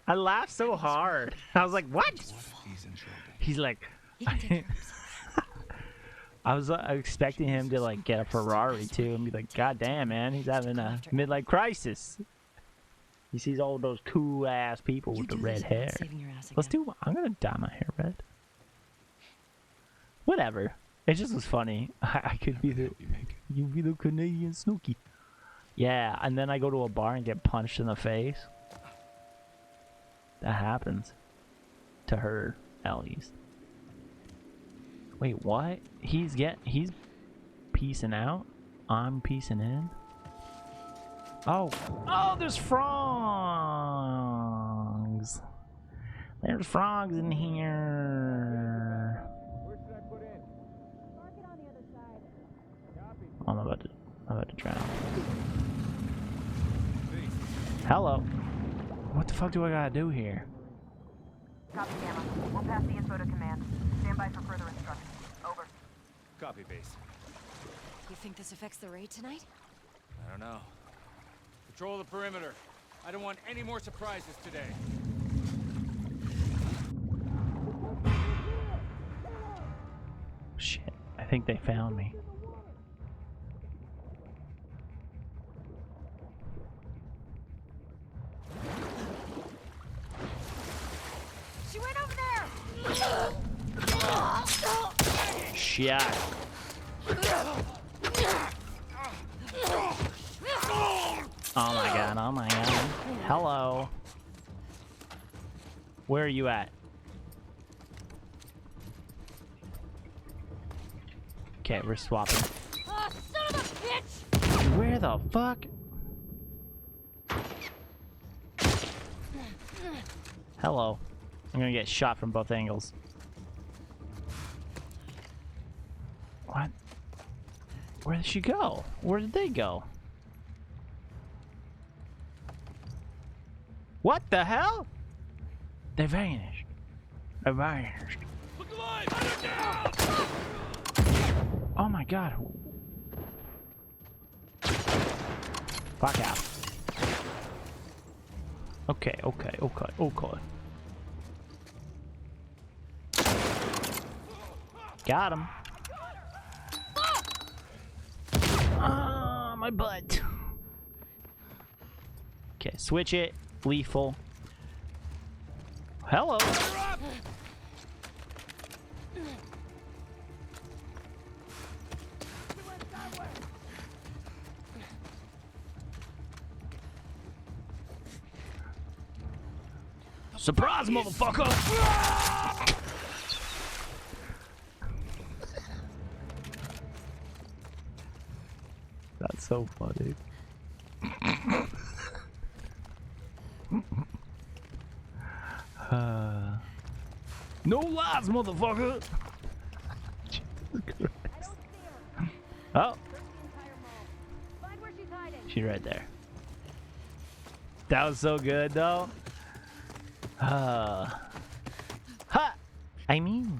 I laughed so hard. I was like, what? He's like... I was expecting him to like get a Ferrari too and be like, God damn, man, he's having a midlife crisis. He sees all those cool ass people with the red hair. Let's do. I'm gonna dye my hair red. Whatever. It just was funny. I could be the. You be the Canadian Snooki. Yeah, and then I go to a bar and get punched in the face. That happens. To her, at least. Wait, what? He's piecing out? I'm piecing in? Oh. Oh, there's frogs! There's frogs in here. Where should I put in? Mark it on the other side. Copy. I'm about to drown. Hello. What the fuck do I gotta do here? Copy, Gamma. We'll pass the info to command. Stand by for further instructions. Over. Copy, base. You think this affects the raid tonight? I don't know. Patrol the perimeter. I don't want any more surprises today. Shit. I think they found me. She went over there! Shit. Oh my god, oh my god. Hello. Where are you at? Okay, we're swapping. Son of a bitch! Where the fuck? Hello. I'm gonna get shot from both angles. What? Where did she go? Where did they go? What the hell? They vanished. They vanished. Look alive! Hunter down! Oh my god. Fuck out. Okay. Got him. Ah, my butt. Okay, switch it. Lethal. Hello. Surprise, motherfucker! That's so funny. No lies, motherfucker! Oh! She's right there. That was so good, though. Ha! I mean...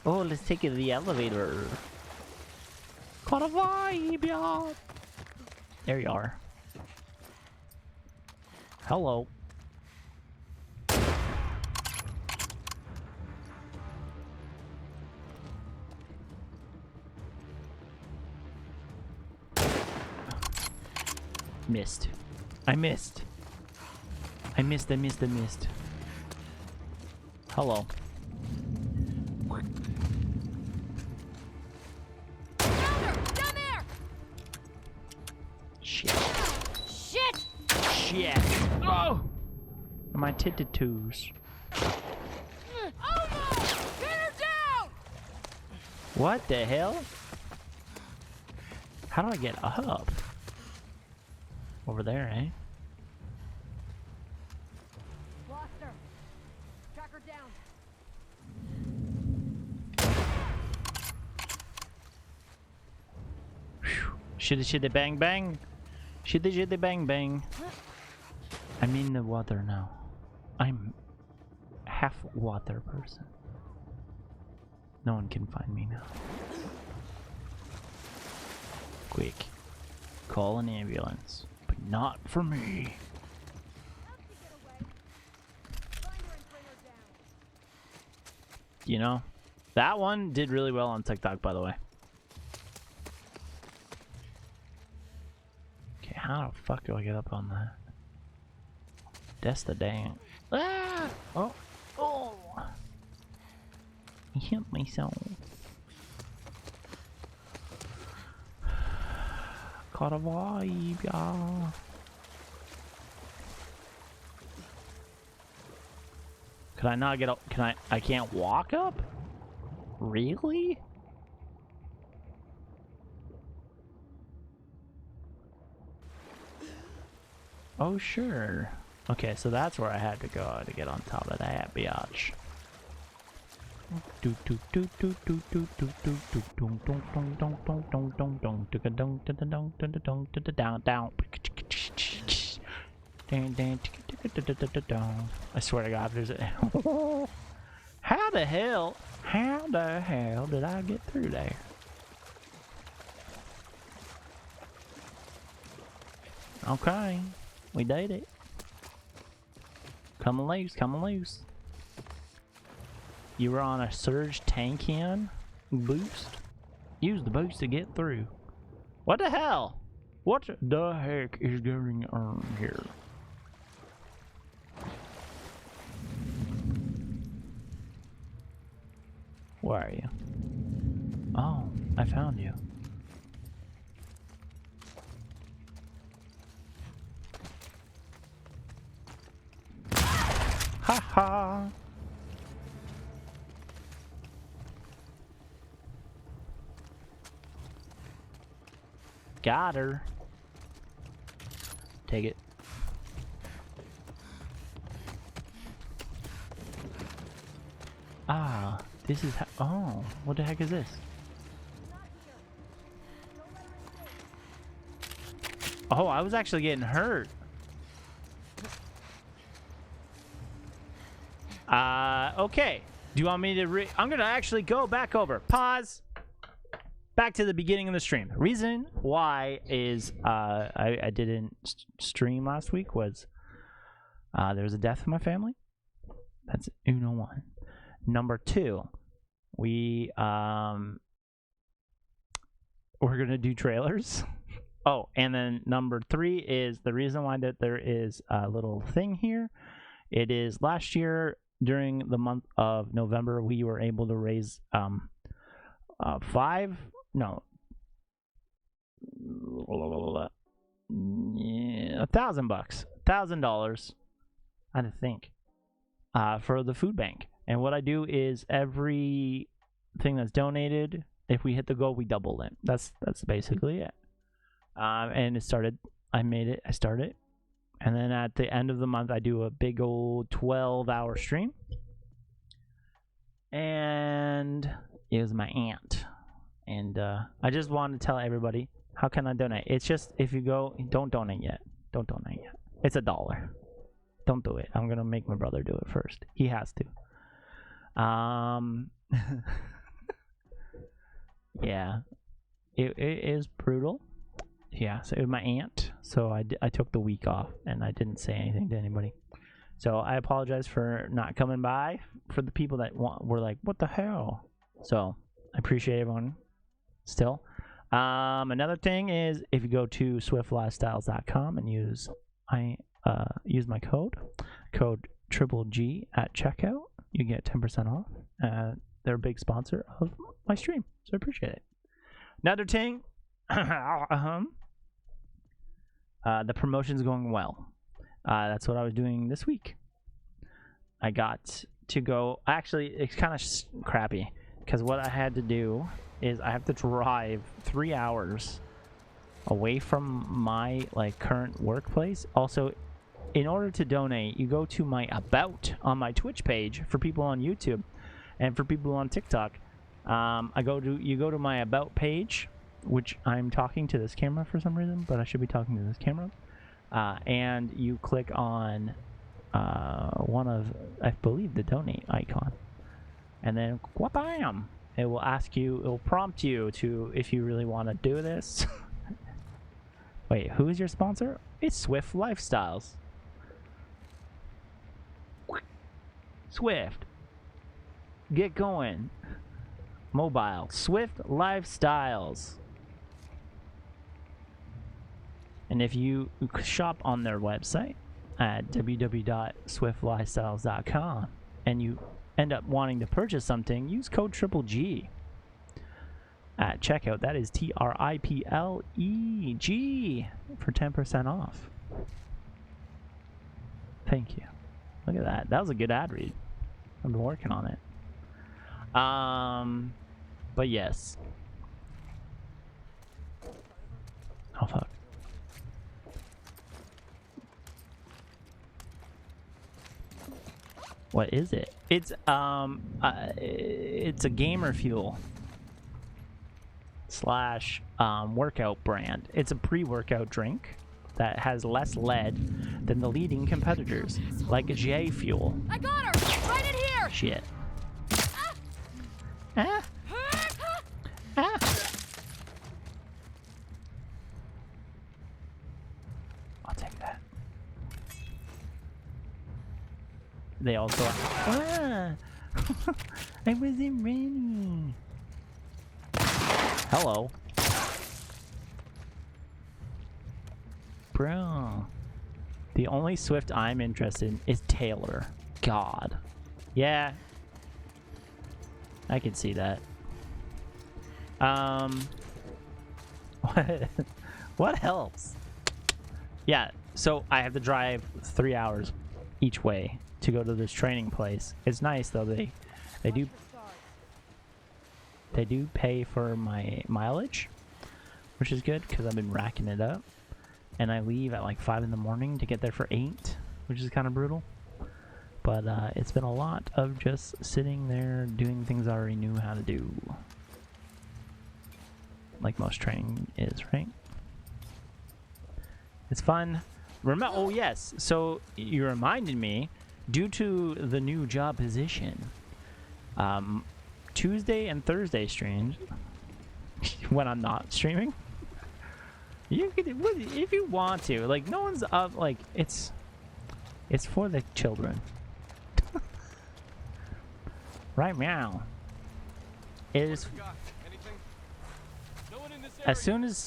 Oh, let's take it to the elevator. Got a vibe, y'all. There you are. Hello. Missed. I missed. I missed. Hello. Down there! Shit. Shit! Shit. Oh! My titted 2's. Almost! Get her down! What the hell? How do I get up? Over there, eh? Lost her. Track her down. Shitty bang bang. Shitty bang bang. I'm in the water now. I'm half water person. No one can find me now. Quick. Call an ambulance. But not for me. You know, that one did really well on TikTok, by the way. Okay, how the fuck do I get up on that? That's the dang. Ah! Oh! Oh! I hit myself. Caught a vibe, y'all. Could I not get up? Can I can't walk up? Really? Oh, sure. Okay, so that's where I had to go to get on top of that biatch. I swear to God, there's a... How the hell did I get through there? Okay, we did it. Coming loose. You were on a surge tank can boost? Use the boost to get through. What the hell? What the heck is going on here? Where are you? Oh, I found you. Ha ha! Got her. Take it. Ah, this is oh, what the heck is this? Oh, I was actually getting hurt. Okay. Do you want me to I'm gonna actually go back over. Pause. Back to the beginning of the stream. The reason why is I didn't stream last week was there was a death in my family. That's uno one. Number two, we're gonna do trailers. Oh, and then number three is the reason why that there is a little thing here. It is last year during the month of November we were able to raise $1,000, I think, for the food bank. And what I do is everything that's donated, if we hit the goal, we double it. That's basically it. And it started. I made it. I started. And then at the end of the month, I do a big old 12-hour stream. And it was my aunt. And I just wanted to tell everybody, how can I donate? It's just, if you go, don't donate yet. Don't donate yet. It's $1. Don't do it. I'm going to make my brother do it first. He has to. Yeah. It is brutal. Yeah, so it was my aunt. So I took the week off and I didn't say anything to anybody. So I apologize for not coming by for the people that were like, what the hell? So I appreciate everyone still. Another thing is, if you go to swiftlifestyles.com and use my code IAmTripleG at checkout, you get 10% off. They're a big sponsor of my stream, so I appreciate it. Another thing, the promotion's going well. That's what I was doing this week. I got to go. Actually, it's kind of crappy because what I had to do is I have to drive 3 hours away from my current workplace. Also, in order to donate, you go to my About on my Twitch page for people on YouTube and for people on TikTok. You go to my About page, which I'm talking to this camera for some reason, but I should be talking to this camera. And you click on one of, I believe, the donate icon, and then wha-bam! It will ask you, it will prompt you to, if you really want to do this. Wait, who is your sponsor? It's Swift Lifestyles. Swift. Get going. Mobile. Swift Lifestyles. And if you shop on their website at www.swiftlifestyles.com and you end up wanting to purchase something, use code IAmTripleG at checkout. That is TRIPLEG for 10% off. Thank you. Look at that. That was a good ad read. I've been working on it. But yes. Oh fuck. What is it? It's a gamer fuel / workout brand. It's a pre-workout drink that has less lead than the leading competitors, like J Fuel. I got her! Right in here! Shit. I'll take that. They also I wasn't ready. Hello. Bro. The only Swift I'm interested in is Taylor. God. Yeah. I can see that. What else? Yeah, so I have to drive 3 hours each way to go to this training place. It's nice though. They do pay for my mileage, which is good because I've been racking it up. And I leave at like 5 in the morning to get there for 8, which is kind of brutal. But it's been a lot of just sitting there doing things I already knew how to do. Like most training is, right? It's fun. Oh yes, so you reminded me, due to the new job position, Tuesday and Thursday streams, when I'm not streaming, you could, if you want to, like, no one's up, like, it's for the children. Right now, it is. As soon as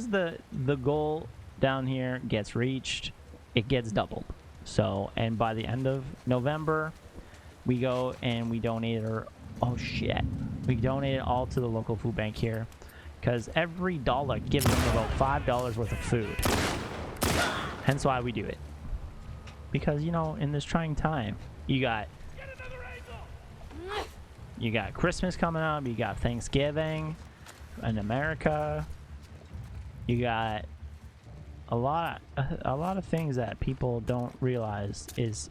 the goal down here gets reached, it gets doubled. So, and by the end of November, we go and we donate we donate it all to the local food bank here, because every dollar gives them about $5 worth of food. Hence why we do it. Because, you know, in this trying time, you got Christmas coming up, you got Thanksgiving in America, You got a lot of things that people don't realize is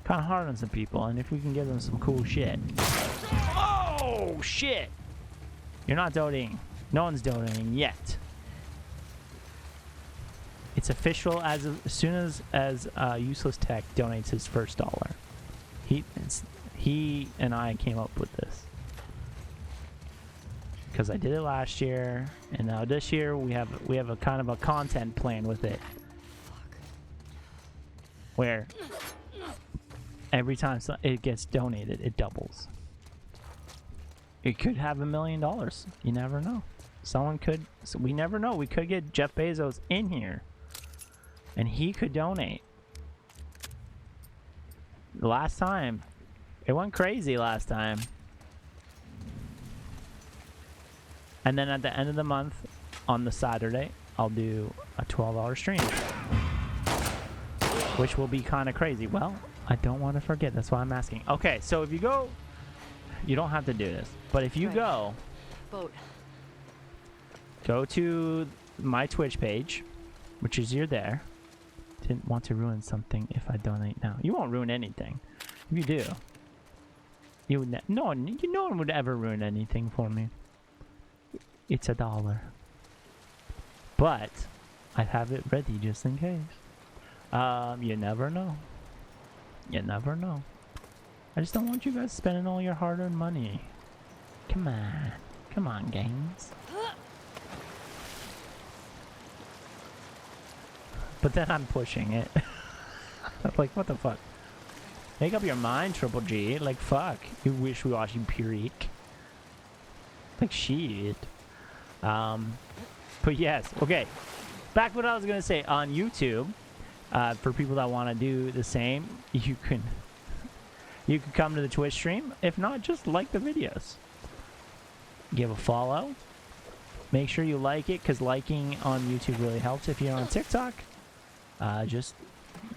kind of hard on some people, and if we can give them some cool shit. Oh shit! You're not donating. No one's donating yet. It's official as soon as Useless Tech donates his first dollar. He and I came up with this because I did it last year, and now this year we have a kind of a content plan with it, where every time it gets donated, it doubles. It could have $1 million. You never know. Someone could. So we never know. We could get Jeff Bezos in here, and he could donate. Last time, it went crazy last time. And then at the end of the month, on the Saturday, I'll do a $12 stream, which will be kind of crazy. Well, I don't want to forget. That's why I'm asking. Okay, so if you go, you don't have to do this, but if you go to my Twitch page, which is there. Didn't want to ruin something if I donate now. You won't ruin anything. If you do, you would no one would ever ruin anything for me. It's $1, but I have it ready just in case. You never know. You never know. I just don't want you guys spending all your hard-earned money. Come on, games. But then I'm pushing it. Like, what the fuck? Make up your mind, Triple G. Like, fuck. You wishy-washy period. Like, shit. But yes, okay. Back to what I was gonna say. On YouTube, for people that want to do the same, you can come to the Twitch stream. If not, just like the videos. Give a follow. Make sure you like it, because liking on YouTube really helps. If you're on TikTok, just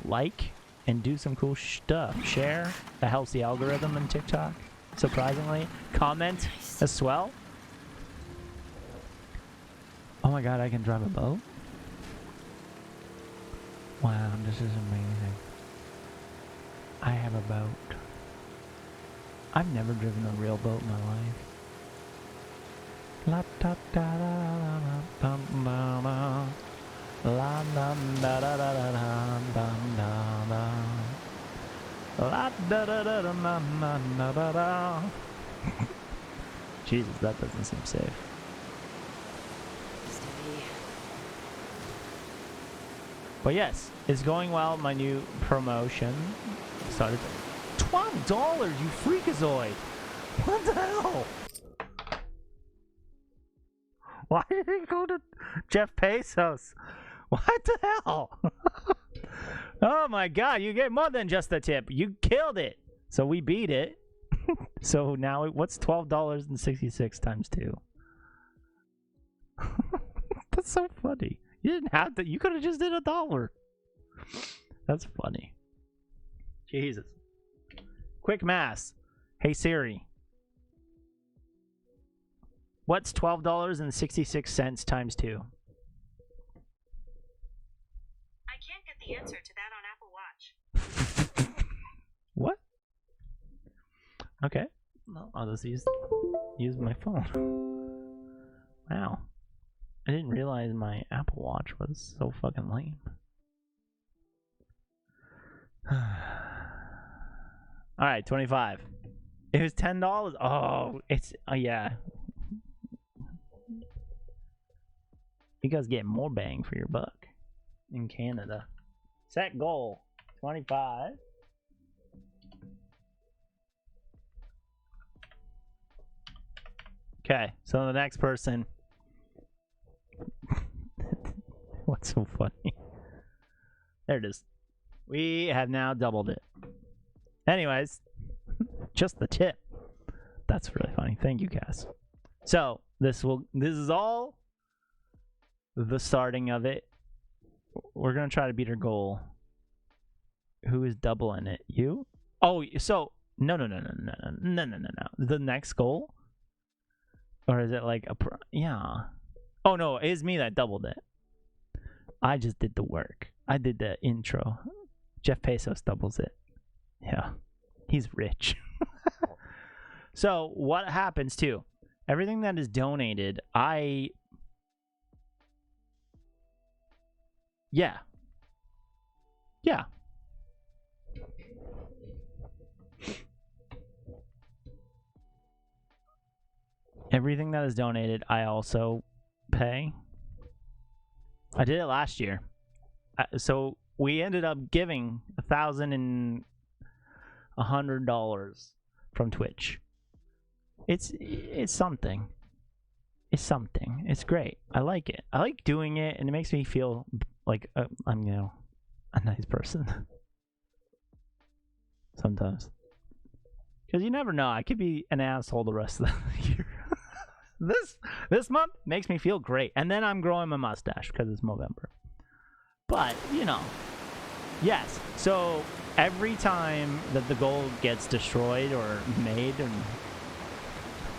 like and do some cool stuff. Share. That helps the algorithm in TikTok, surprisingly. Comment as well. Oh my god, I can drive a boat? Wow, this is amazing. I have a boat. I've never driven a real boat in my life. La da da da da bum bum bum. La da da da da da bum da da. La da da da da da da. Jesus, that doesn't seem safe. But yes, it's going well. My new promotion started. $12, you freakazoid! What the hell? Why did it go to Jeff Bezos? What the hell? Oh my god, you get more than just a tip. You killed it. So we beat it. So now, what's $12.66 times 2? That's so funny. You didn't have to. You could have just did $1. That's funny. Jesus. Quick math. Hey Siri. What's $12.66 times 2? I can't get the answer to that on Apple Watch. What? Okay. Well, I'll just use my phone. Wow. I didn't realize my Apple Watch was so fucking lame. Alright, 25. It was $10. Oh, it's... yeah. You guys get more bang for your buck in Canada. Set goal. 25. Okay, so the next person... What's so funny? There it is. We have now doubled it. Anyways, just the tip. That's really funny. Thank you, Cass. So this is all the starting of it. We're gonna try to beat our goal. Who is doubling it? You? Oh, so no. The next goal, or is it like a yeah? Oh no, it is me that doubled it. I just did the work. I did the intro. Jeff Bezos doubles it. Yeah, he's rich. So what happens too? Everything that is donated, yeah. Everything that is donated, I also pay. I did it last year. So we ended up giving $1,100 from Twitch. It's something. It's something. It's great. I like it. I like doing it, and it makes me feel like I'm, a nice person. Sometimes. Because you never know. I could be an asshole the rest of the year. This month makes me feel great. And then I'm growing my mustache because it's November. But, yes. So every time that the goal gets destroyed or made, and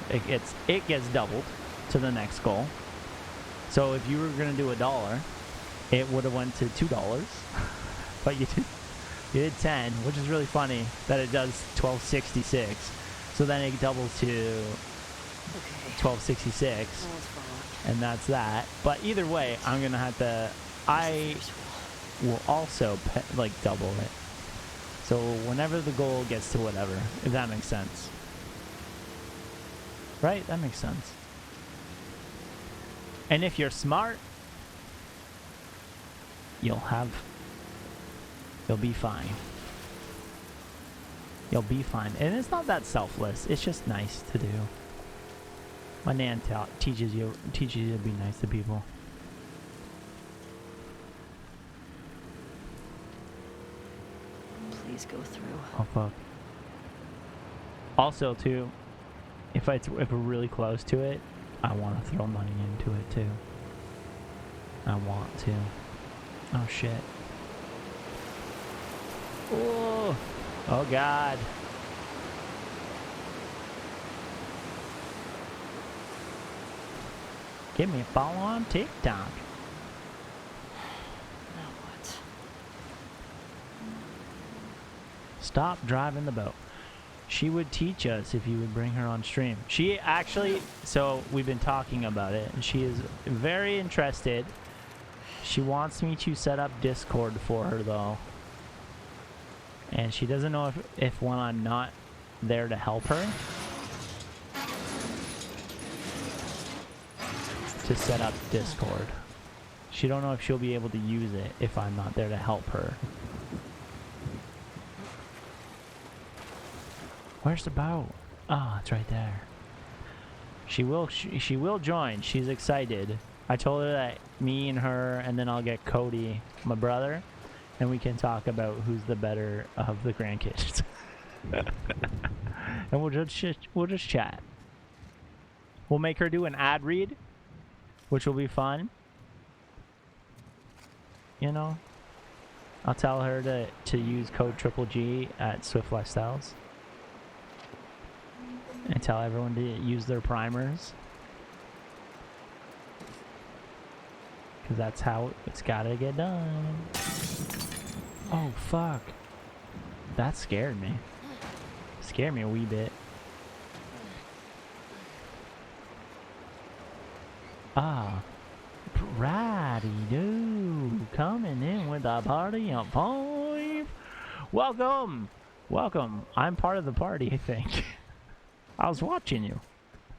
it gets doubled to the next goal. So if you were going to do $1, it would have went to $2. But you did 10, which is really funny that it does $12.66. So then it doubles to $12.66, and that's that. But either way, I'm gonna have to. I will also double it. So whenever the goal gets to whatever, if that makes sense, right? That makes sense. And if you're smart, you'll be fine. You'll be fine, and it's not that selfless. It's just nice to do. My nan teaches you to be nice to people. Please go through. Oh fuck. Also, too, if we're really close to it, I want to throw money into it too. I want to. Oh shit. Oh. Oh god. Give me a follow on TikTok. Now what? Stop driving the boat. She would teach us if you would bring her on stream. She actually, so we've been talking about it, and she is very interested. She wants me to set up Discord for her though. And she doesn't know if when I'm not there to help her, to set up Discord. She don't know if she'll be able to use it if I'm not there to help her. Where's the boat? Oh, it's right there. She will join. She's excited. I told her that me and her, and then I'll get Cody, my brother, and we can talk about who's the better of the grandkids. And we'll just chat. We'll make her do an ad read, which will be fun. I'll tell her to use code IAmTripleG at Swift Lifestyles. And tell everyone to use their primers. Because that's how it's gotta get done. Oh, fuck. That scared me. Scared me a wee bit. Ah. Righty-doo. Coming in with a party at 5. Welcome. Welcome. I'm part of the party, I think. I was watching you.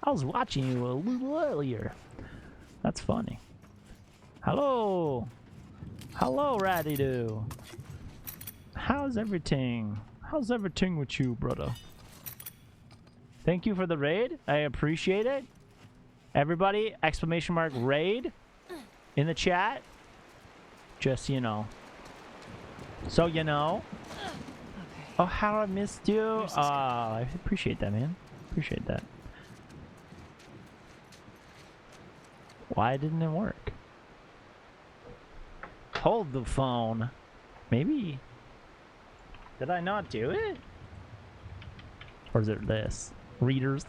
I was watching you a little earlier. That's funny. Hello. Hello, Ratty-doo. How's everything? How's everything with you, brother? Thank you for the raid. I appreciate it. Everybody, !raid in the chat. Just, So you know. Oh, how I missed you. Oh, I appreciate that, man. Appreciate that. Why didn't it work? Hold the phone. Maybe. Did I not do it? Or is it this? Readers.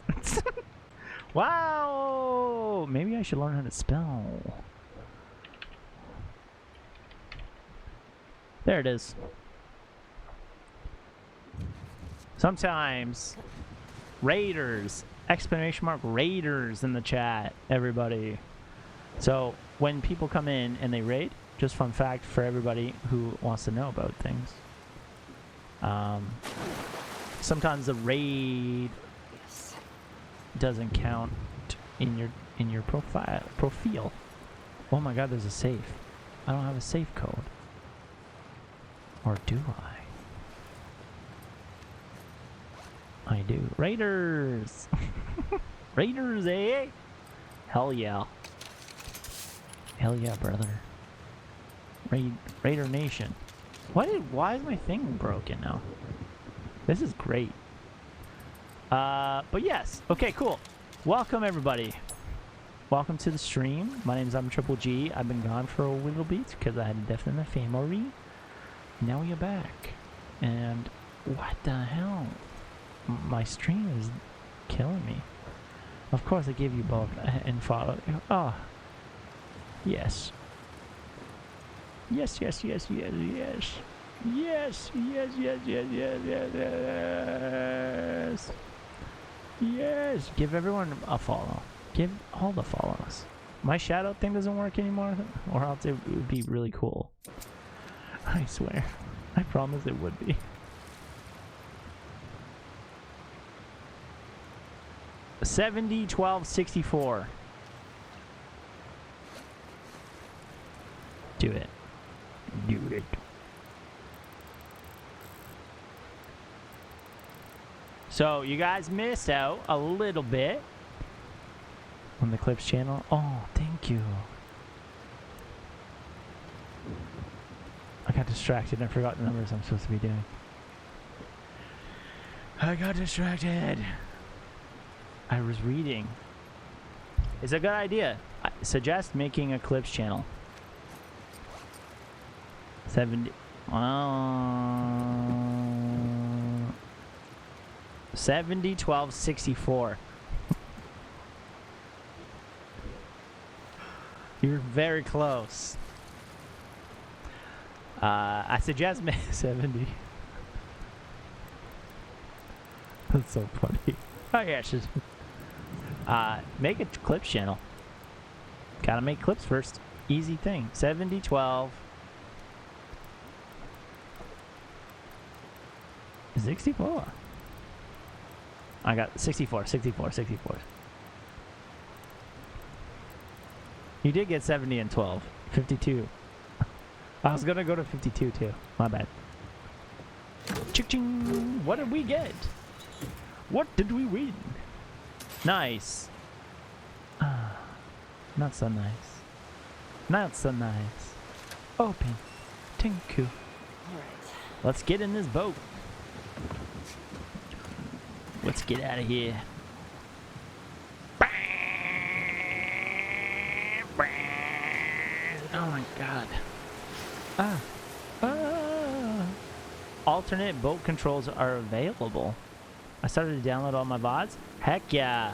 Wow! Maybe I should learn how to spell. There it is. Sometimes raiders, exclamation mark raiders in the chat, everybody. So when people come in and they raid, just fun fact for everybody who wants to know about things. Sometimes the raid doesn't count in your profile. Oh my god, there's a safe. I don't have a safe code. Or do I? I do. Raiders! Raiders, eh? Hell yeah. Hell yeah, brother. Raider Nation. Why is my thing broken now? This is great. But yes. Okay, cool. Welcome, everybody. Welcome to the stream. My name is IAmTripleG. I've been gone for a little bit because I had a death in the family. Now you're back. And what the hell? My stream is killing me. Of course I give you both and follow. Oh. Yes. Yes, yes, yes, yes, yes. Yes, yes, yes, yes, yes, yes, yes. Yes. Give everyone a follow. Give all the follows. My shadow thing doesn't work anymore, or else it would be really cool. I swear. I promise it would be. 70, 12, 64. Do it. Do it. So, you guys missed out a little bit on the Clips channel. Oh, thank you. I got distracted and I forgot the numbers I'm supposed to be doing. I got distracted. I was reading. It's a good idea. I suggest making a Clips channel. 70. 70, 12, 64. You're very close. I suggest 70. That's so funny. Oh yeah, just make a Clips channel. Gotta make clips first. Easy thing. 70, 12. 64. I got 64, 64, 64. You did get 70 and 12. 52. I was gonna go to 52 too. My bad. Ching! What did we get? What did we win? Nice. Not so nice. Not so nice. Open. Thank you. Alright. Let's get in this boat. Let's get out of here. Oh my god. Alternate boat controls are available. I started to download all my VODs. Heck yeah.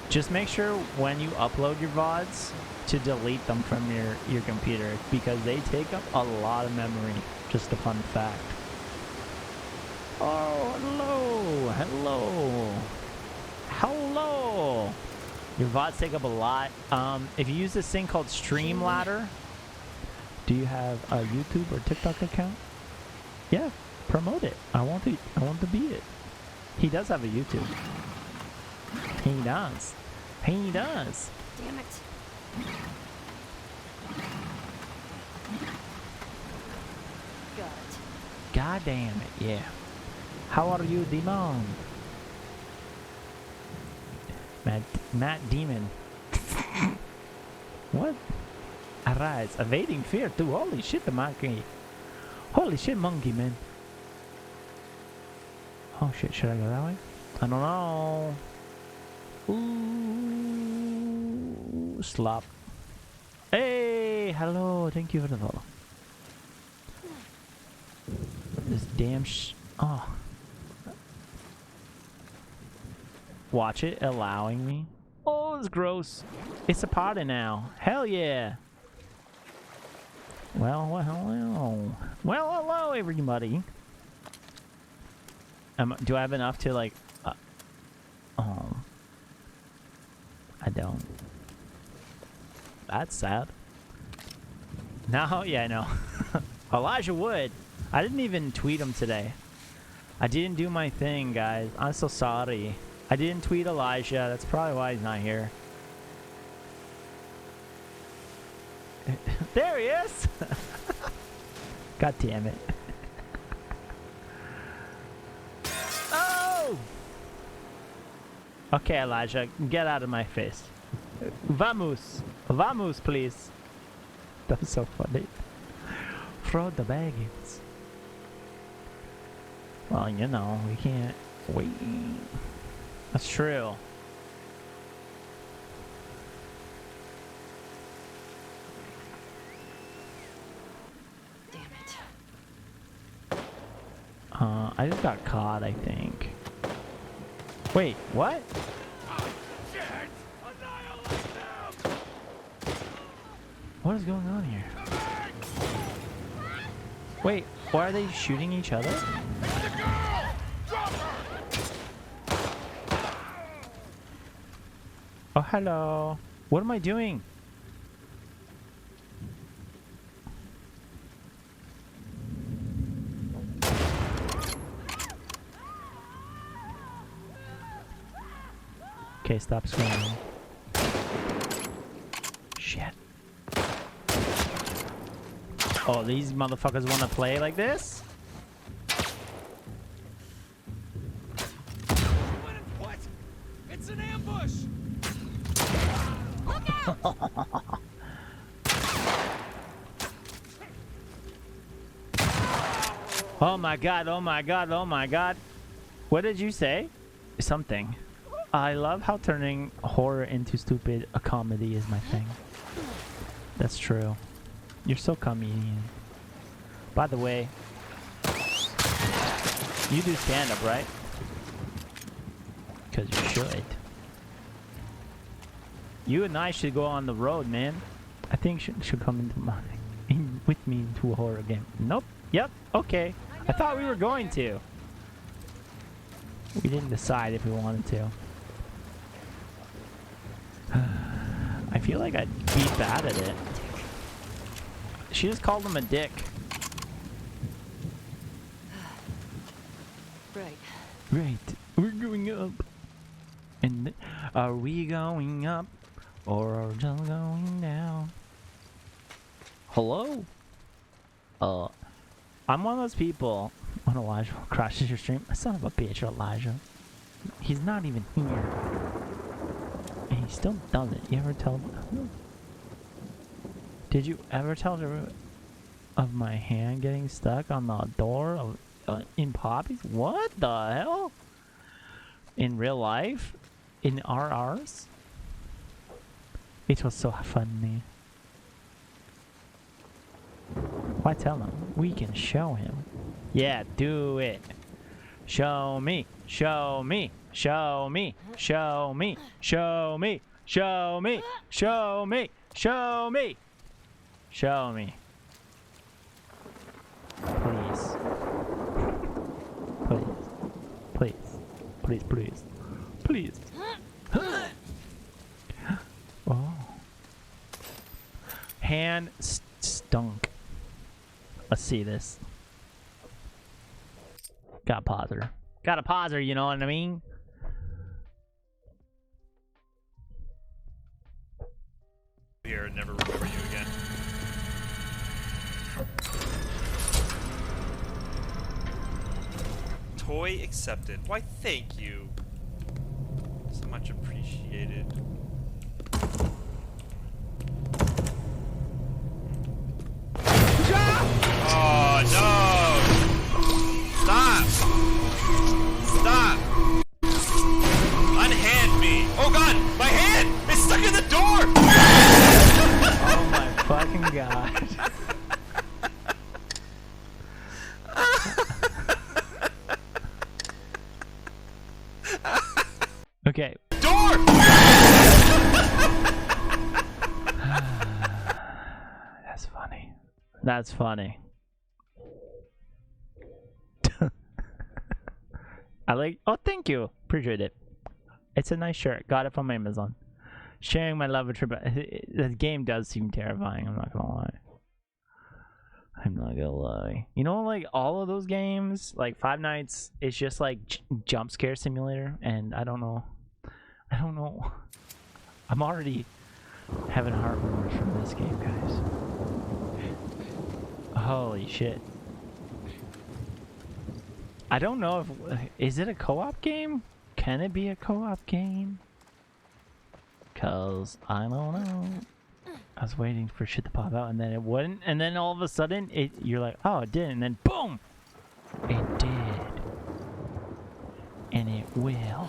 Just make sure when you upload your VODs to delete them from your computer because they take up a lot of memory. Just a fun fact. Oh, hello. Hello. Hello. Your VODs take up a lot. If you use this thing called Streamladder, do you have a YouTube or TikTok account? Yeah, promote it. I want to be it. He does have a YouTube. He does. He does. Damn it. Got it. God damn it, yeah. How are you, Demon? Matt Demon. What? Arise, evading fear too. Holy shit, the monkey. Holy shit, monkey, man. Oh shit, should I go that way? I don't know. Ooh, slop. Hey, hello, thank you for the follow. This damn oh. Watch it allowing me. Oh, it's gross. It's a party now. Hell yeah. Well, hello. Well, hello, everybody. Do I have enough to, like... oh. I don't. That's sad. No, yeah, I know. Elijah Wood. I didn't even tweet him today. I didn't do my thing, guys. I'm so sorry. I didn't tweet Elijah. That's probably why he's not here. There he is! God damn it. Oh! Okay, Elijah, get out of my face. Vamos. Vamos, please. That was so funny. Throw the baggage. Well, you know, we can't wait. That's true. Damn it. I just got caught, I think. Wait, what? What is going on here? Wait, why are they shooting each other? Oh, hello. What am I doing? Okay, stop screaming. Shit. Oh, these motherfuckers want to play like this? What? It's an ambush! Oh my god, oh my god, oh my god. What did you say? Something. I love how turning horror into stupid comedy is my thing. That's true. You're so comedian. By the way, you do stand-up, right? Because you should. You and I should go on the road, man. I think you should come into with me into a horror game. Nope. Yep. Okay. I thought we were going to. We didn't decide if we wanted to. I feel like I'd be bad at it. She just called him a dick. Right. Right. We're going up. And are we going up? Or are we just going down? Hello? I'm one of those people when Elijah crashes your stream. Son of a bitch, Elijah. He's not even here. And he still does it. You ever tell... Did you ever tell her of my hand getting stuck on the door of in Poppy's? What the hell? In real life? In RRs? It was so funny. Why tell him? We can show him. Yeah, do it. Show me. Show me. Show me. Show me. Show me. Show me. Show me. Show me. Show me. Please. Please. Please. Please, please. Please. Oh. Hand stunk. Let's see this. Gotta pause her. Gotta pause her, you know what I mean? Here and never remember you again. Toy accepted. Why, thank you. So much appreciated. Oh no! Stop! Stop! Unhand me! Oh god! My hand! It's stuck in the door! Oh my fucking god. Okay. Door! That's funny. That's funny. I like. Oh, thank you. Appreciate it. It's a nice shirt. Got it from Amazon. Sharing my love of trip. The game does seem terrifying. I'm not gonna lie. I'm not gonna lie. You know, like all of those games, like Five Nights, it's just like jump scare simulator, and I don't know. I don't know. I'm already having heart murmurs from this game, guys. Holy shit. I don't know if... Is it a co-op game? Can it be a co-op game? Cause I don't know. I was waiting for shit to pop out and then it wouldn't. And then all of a sudden, you're like, oh, it did. And then boom! It did. And it will.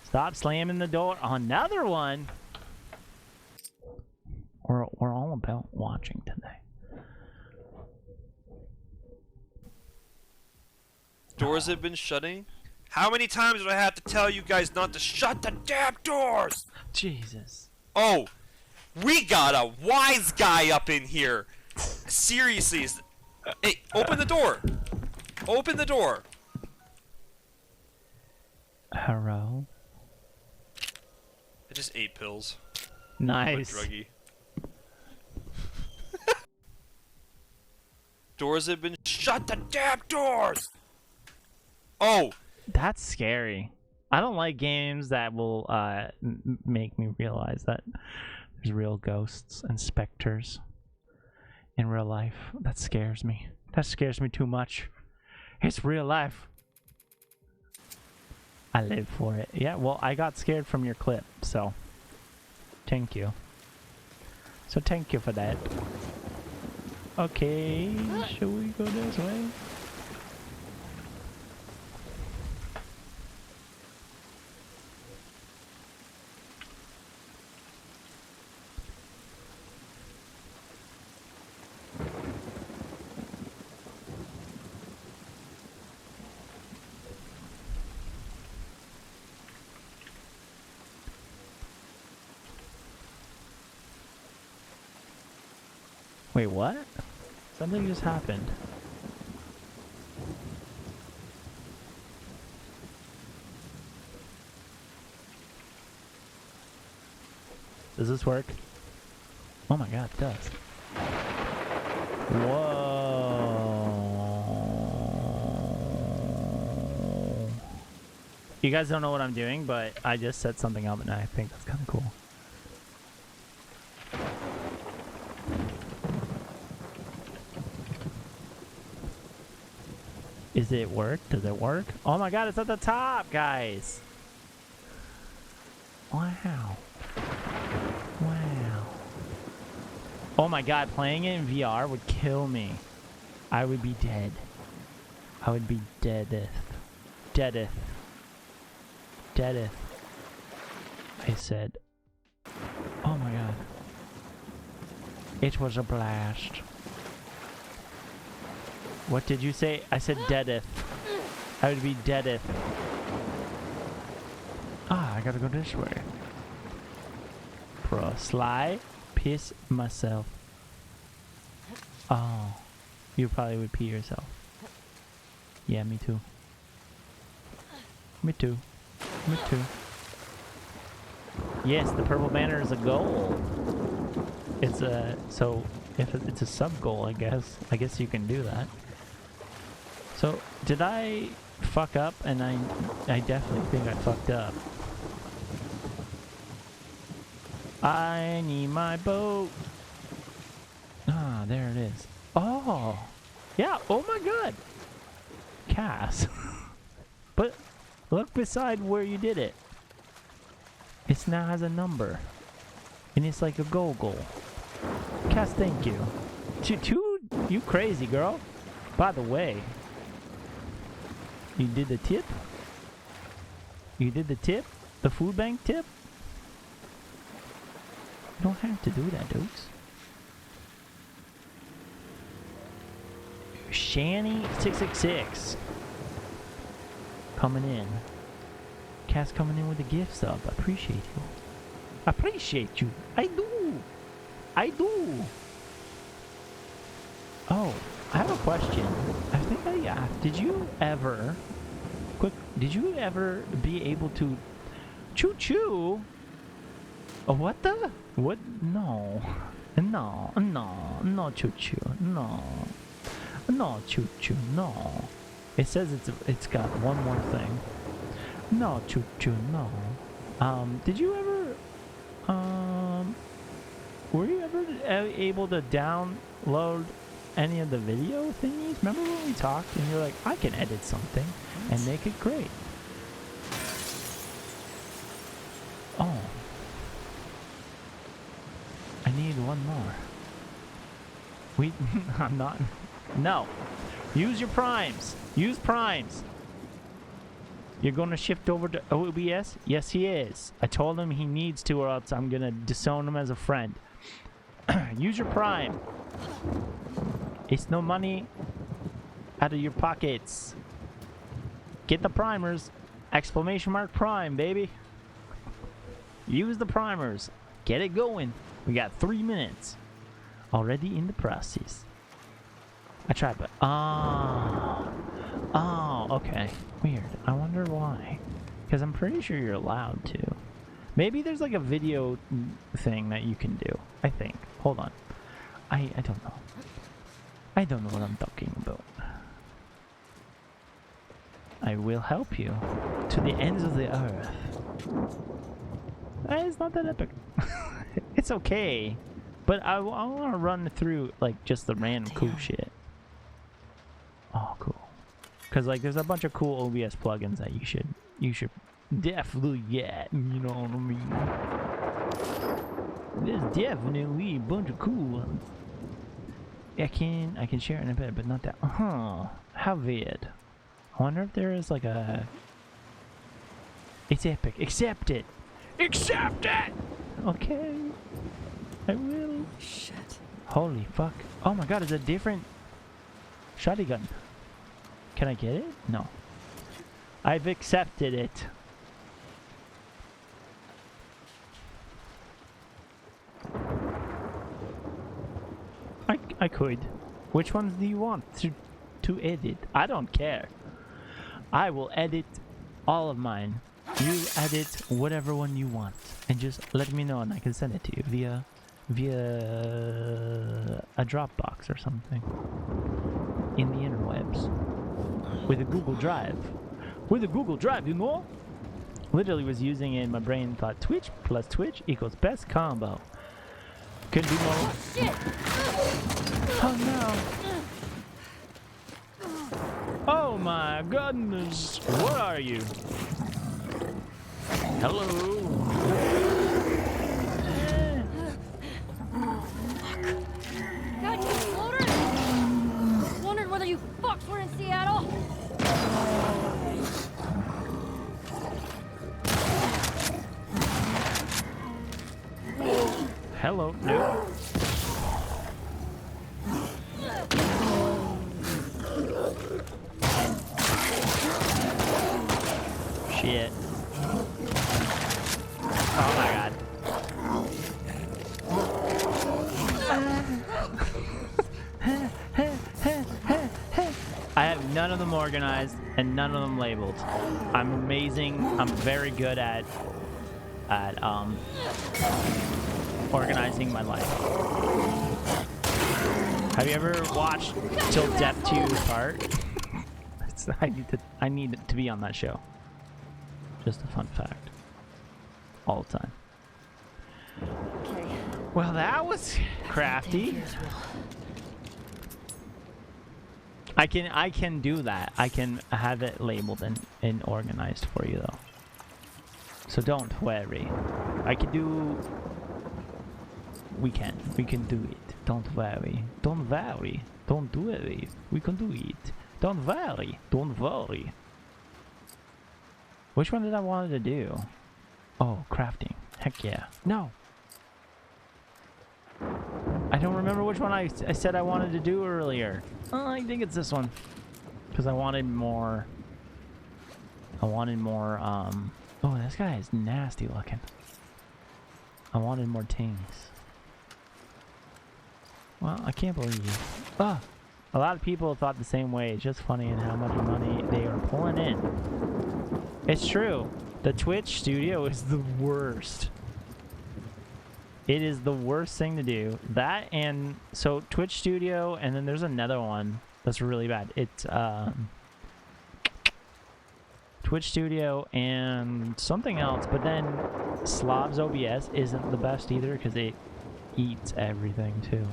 Stop slamming the door. Another one. We're all about watching today. Doors have been shutting. How many times do I have to tell you guys not to shut the damn doors? Jesus. Oh, we got a wise guy up in here. Seriously. Hey, open the door. Open the door. Hello? I just ate pills. Nice. I'm a druggie. Doors have been shut the damn doors. Oh, that's scary. I don't like games that will make me realize that there's real ghosts and specters in real life. That scares me. That scares me too much. It's real life. I live for it. Yeah, well, I got scared from your clip, so thank you. So thank you for that. Okay, shall we go this way? Wait, what? Something just happened. Does this work? Oh my god, it does. Whoa. You guys don't know what I'm doing, but I just set something up and I think that's kind of cool. Is it work? Does it work? Oh my god, it's at the top, guys! Wow. Wow. Oh my god, playing it in VR would kill me. I would be dead. I would be deadeth. Deadeth. Deadeth. I said. Oh my god. It was a blast. What did you say? I said deadeth. I would be deadeth. Ah, I gotta go this way. Bro, sly, piss myself. Oh, you probably would pee yourself. Yeah, me too. Me too. Me too. Yes, the purple banner is a goal. It's a, so if it's a sub goal, I guess you can do that. So, did I fuck up? And I definitely think I fucked up. I need my boat. Ah, there it is. Oh, yeah. Oh my god. Cass. But look beside where you did it. It now has a number. And it's like a goal. Cass, thank you. You crazy, girl. By the way, you did the tip? You did the tip? The food bank tip? You don't have to do that, dudes. Shanny666 coming in. Cass coming in with the gift sub. Appreciate you. Appreciate you. I do. I do. Oh, I have a question. I think I asked. Did you ever be able to choo-choo? Oh, what the? What? No. No, choo-choo. No, choo-choo. No. It says it's got one more thing. No, choo-choo. No. Did you ever? Were you ever able to download any of the video thingies? Remember when we talked and you're like, I can edit something and make it great. Oh. I need one more. I'm not. No. Use your primes. Use primes. You're gonna shift over to OBS? Yes, he is. I told him he needs to, or else I'm gonna disown him as a friend. Use your prime. It's no money out of your pockets. Get the primers. Exclamation mark prime, baby. Use the primers. Get it going. We got 3 minutes. Already in the process. I tried, but... Oh, okay. Weird. I wonder why. Because I'm pretty sure you're allowed to. Maybe there's like a video thing that you can do. I think. Hold on. I don't know. I don't know what I'm talking about. I will help you to the ends of the earth. It's not that epic. It's okay. But I want to run through like just the random cool shit. Oh, cool. Because like there's a bunch of cool OBS plugins that you should definitely get. You know what I mean? There's definitely a bunch of cool ones. I can share it in a bit, but not that. How weird. I wonder if there is like a... It's epic. Accept it! Accept it! Okay. I will. Shit. Holy fuck. Oh my god, it's a different shotgun. Can I get it? No. I've accepted it. I could. Which ones do you want to edit? I don't care. I will edit all of mine. You edit whatever one you want, and just let me know, and I can send it to you via a Dropbox or something in the interwebs with a Google Drive. With a Google Drive, you know. Literally was using it in my brain. Thought Twitch plus Twitch equals best combo. Couldn't be more. Oh, shit. Oh no. Oh my goodness. What are you? Hello. God, you floater? Wondered whether you fucks were in Seattle. Hello. Nope. Shit. Oh my god. I have none of them organized and none of them labeled. I'm amazing. I'm very good at organizing my life. Have you ever watched Till Death Do You Part? I need to be on that show. Just a fun fact. All the time. Okay. Well, that was crafty. I can do that. I can have it labeled and organized for you though. So don't worry. I can do. We can do it. Don't worry. Don't worry. Don't worry. We can do it. Don't worry. Don't worry. Which one did I want to do? Oh, crafting. Heck yeah. No. I don't remember which one I said I wanted to do earlier. Oh, I think it's this one. Because I wanted more... oh, this guy is nasty looking. I wanted more tings. Well, I can't believe you. Ah! A lot of people thought the same way. It's just funny in how much money they are pulling in. It's true. The Twitch studio is the worst. It is the worst thing to do. That and... so, Twitch studio, and then there's another one that's really bad. It's, Twitch studio and something else, but then Slav's OBS isn't the best either because it eats everything too.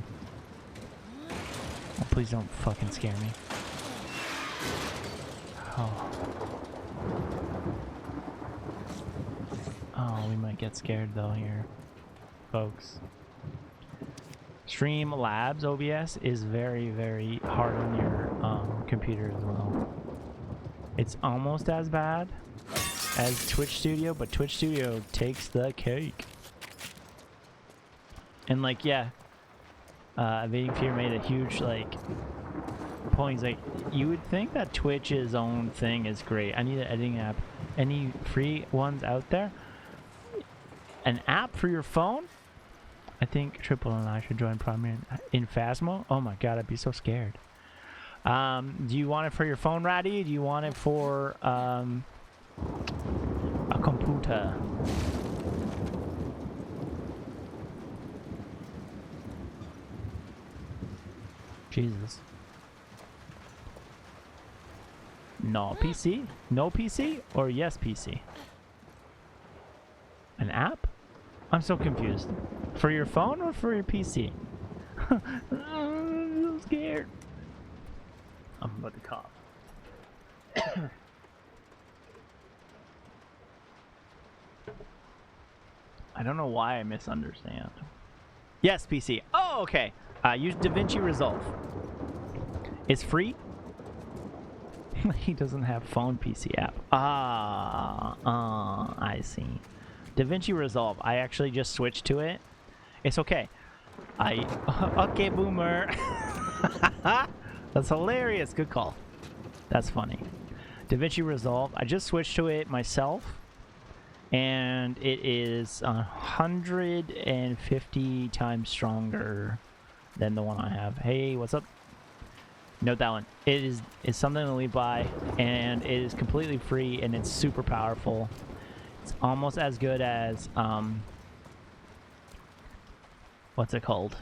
Oh, please don't fucking scare me. Oh. Oh, we might get scared though here, folks. Streamlabs OBS is very, very hard on your computer as well. It's almost as bad as Twitch Studio, but Twitch Studio takes the cake. And like, yeah, Evading Fear made a huge like point. He's like, you would think that Twitch's own thing is great. I need an editing app. Any free ones out there? An app for your phone? I think Triple and I should join Premiere in Phasmo. Oh my god, I'd be so scared. Do you want it for your phone, Ratty? Do you want it for a computer? Jesus. No PC? No PC? Or yes PC? An app? I'm so confused. For your phone or for your PC? I'm so scared. I'm about to cough. I don't know why I misunderstand. Yes, PC. Oh, okay. Use DaVinci Resolve. It's free. He doesn't have phone PC app. I see. DaVinci Resolve. I actually just switched to it. It's okay. Okay, boomer. That's hilarious. Good call. That's funny. DaVinci Resolve. I just switched to it myself. And it is 150 times stronger than the one I have. Hey, what's up? Note that one. It's something to leave by. And it is completely free. And it's super powerful. It's almost as good as... what's it called?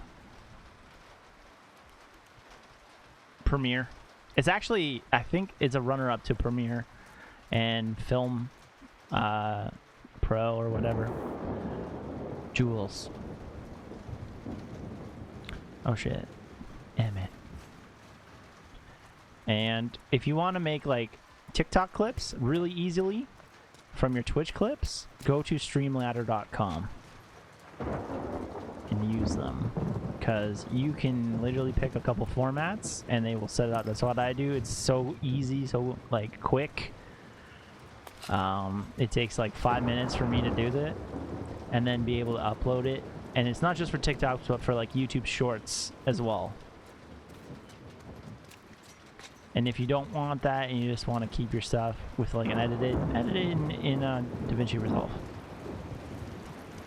Premiere. It's actually, I think it's a runner-up to Premiere and Film Pro or whatever. Jules. Oh shit. Damn it. And if you want to make like TikTok clips really easily from your Twitch clips, go to streamladder.com and use them. Because you can literally pick a couple formats and they will set it up. That's what I do. It's so easy, so like quick. It takes like 5 minutes for me to do that and then be able to upload it. And it's not just for TikTok, but for like YouTube Shorts as well. And if you don't want that and you just want to keep your stuff with like an edit in DaVinci Resolve,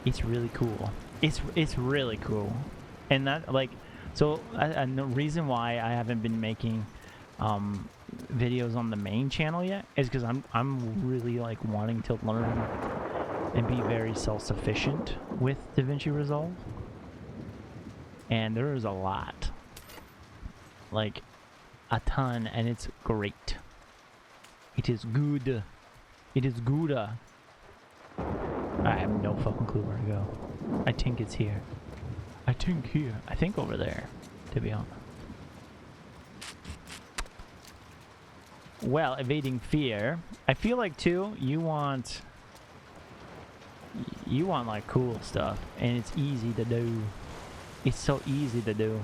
it's really cool. It's really cool. And that, like, so, and the reason why I haven't been making videos on the main channel yet is because I'm really, like, wanting to learn and be very self-sufficient with DaVinci Resolve. And there is a lot. Like, a ton, and it's great. It is good. It is good. I have no fucking clue where to go. I think it's here. I think here. I think over there, to be honest. Well, Evading Fear. I feel like, too, you want like cool stuff, and it's easy to do. It's so easy to do,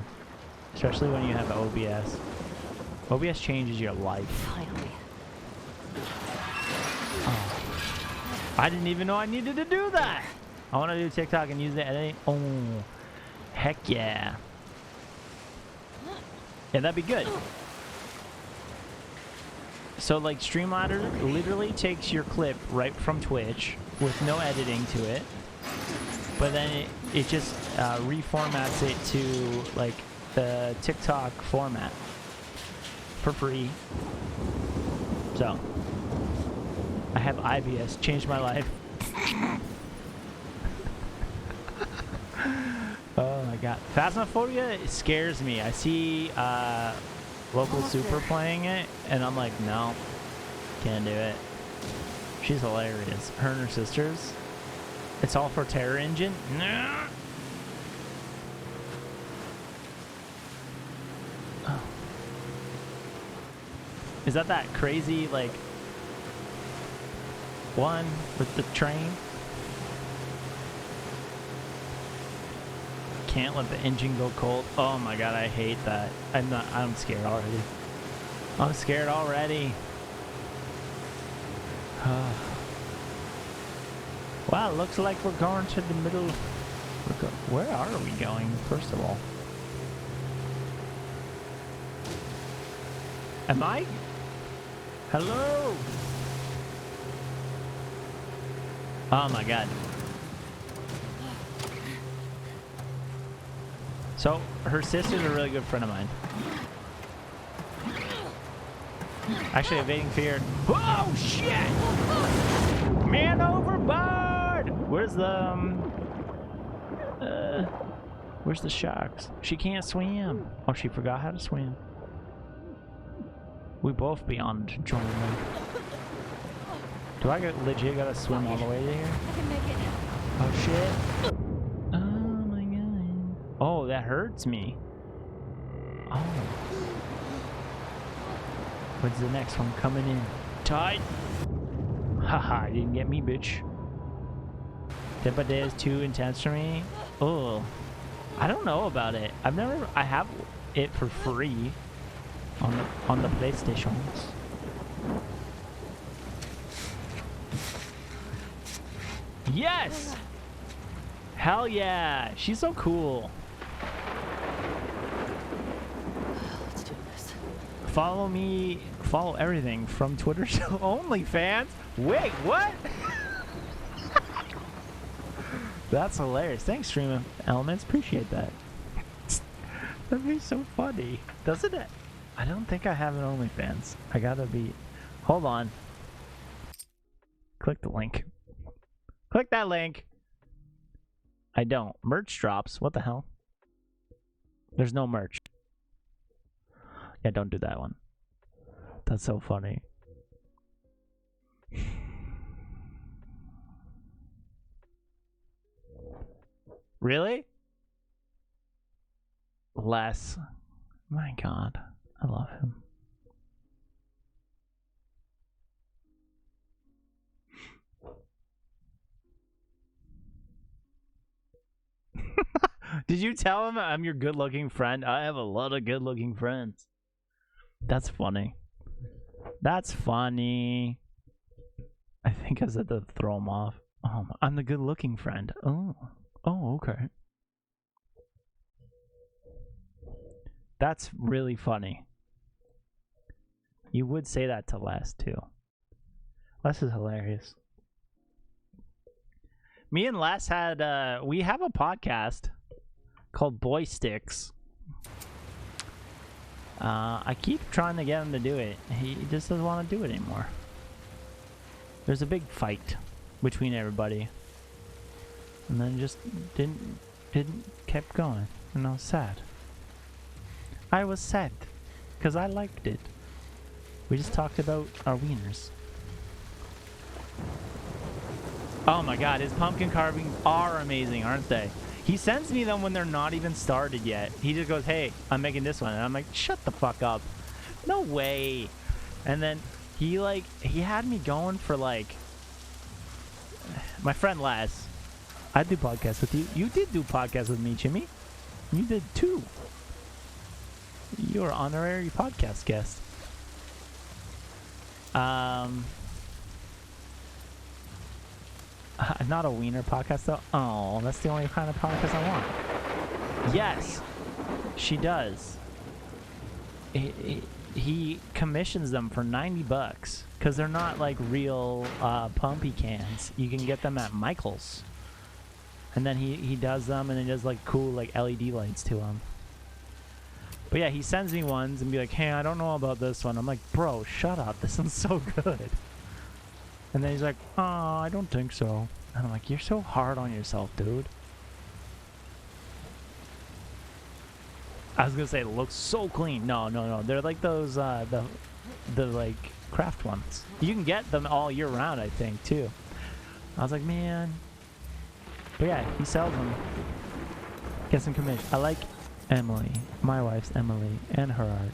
especially when you have OBS. OBS changes your life. Finally. Oh. I didn't even know I needed to do that. I want to do TikTok and use the editing. Oh. Heck yeah. Yeah, that'd be good. So like Streamladder literally takes your clip right from Twitch with no editing to it, but then it just reformats it to like the TikTok format for free. So I have IBS, changed my life. Oh my god. Phasmophobia scares me. I see Local Super playing it, and I'm like, no, can't do it. She's hilarious. Her and her sisters. It's all for Terror Engine? Nah. Oh. Is that crazy, like, one with the train? Can't let the engine go cold. Oh my god, I hate that. I'm scared already. I'm scared already. Wow, looks like we're going to the middle. Where are we going, first of all? Am I? Hello? Oh my god. So, her sister's a really good friend of mine. Actually, evading fear. Oh shit! Man overboard! Where's the sharks? She can't swim. Oh, she forgot how to swim. We both beyond joining. Do I legit gotta swim all the way there? I can make it. Oh shit. Oh my god. Oh, that hurts me. Oh. What's the next one coming in? Tight. Haha, you didn't get me, bitch. Dead by Day is too intense for me. Oh. I don't know about it. I have it for free on the PlayStations. Yes! Hell yeah! She's so cool. Let's do this. Follow me, follow everything from Twitter to OnlyFans. Wait, what? That's hilarious. Thanks, Stream Elements. Appreciate that. That'd be so funny. Doesn't it? I don't think I have an OnlyFans. I gotta be... Hold on. Click the link. Click that link. I don't. Merch drops. What the hell? There's no merch. Yeah, don't do that one. That's so funny. Really? Les. My god. I love him. Did you tell him I'm your good-looking friend? I have a lot of good-looking friends. That's funny. That's funny. I think I said to throw him off. Oh, I'm the good-looking friend. Oh. Oh, okay. That's really funny. You would say that to Les, too. Les is hilarious. Me and Les had, we have a podcast called Boy Sticks. I keep trying to get him to do it. He just doesn't want to do it anymore. There's a big fight between everybody. And then just didn't kept going. And I was sad. I was sad. Because I liked it. We just talked about our wieners. Oh my god, his pumpkin carvings are amazing, aren't they? He sends me them when they're not even started yet. He just goes, hey, I'm making this one. And I'm like, shut the fuck up. No way. And then he had me going for like... My friend Les. I do podcasts with you. You did do podcasts with me, Jimmy. You did too. You're an honorary podcast guest. Not a wiener podcast though. Oh, that's the only kind of podcast I want. Yes, she does. he commissions them for $90 because they're not like real pumpy cans. You can get them at Michael's, and then he does them, and he does like cool like LED lights to them. But yeah, he sends me ones and be like, hey, I don't know about this one. I'm like, bro, shut up. This one's so good. And then he's like, oh, I don't think so. And I'm like, you're so hard on yourself, dude. I was gonna say it looks so clean. No. They're like those the like craft ones. You can get them all year round, I think, too. I was like, man. But yeah, he sells them. Get some commission. I like Emily, my wife's Emily, and her art.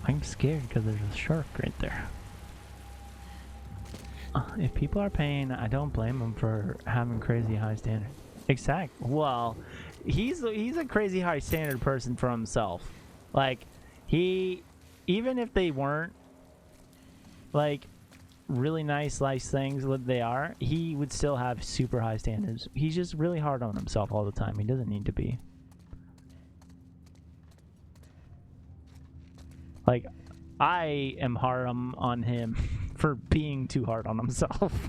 I'm scared because there's a shark right there. If people are paying, I don't blame them for having crazy high standards. Exactly. Well, he's a crazy high standard person for himself. Like, even if they weren't like really nice things, what they are, he would still have super high standards. He's just really hard on himself all the time. He doesn't need to be. Like, I am hard on him for being too hard on himself.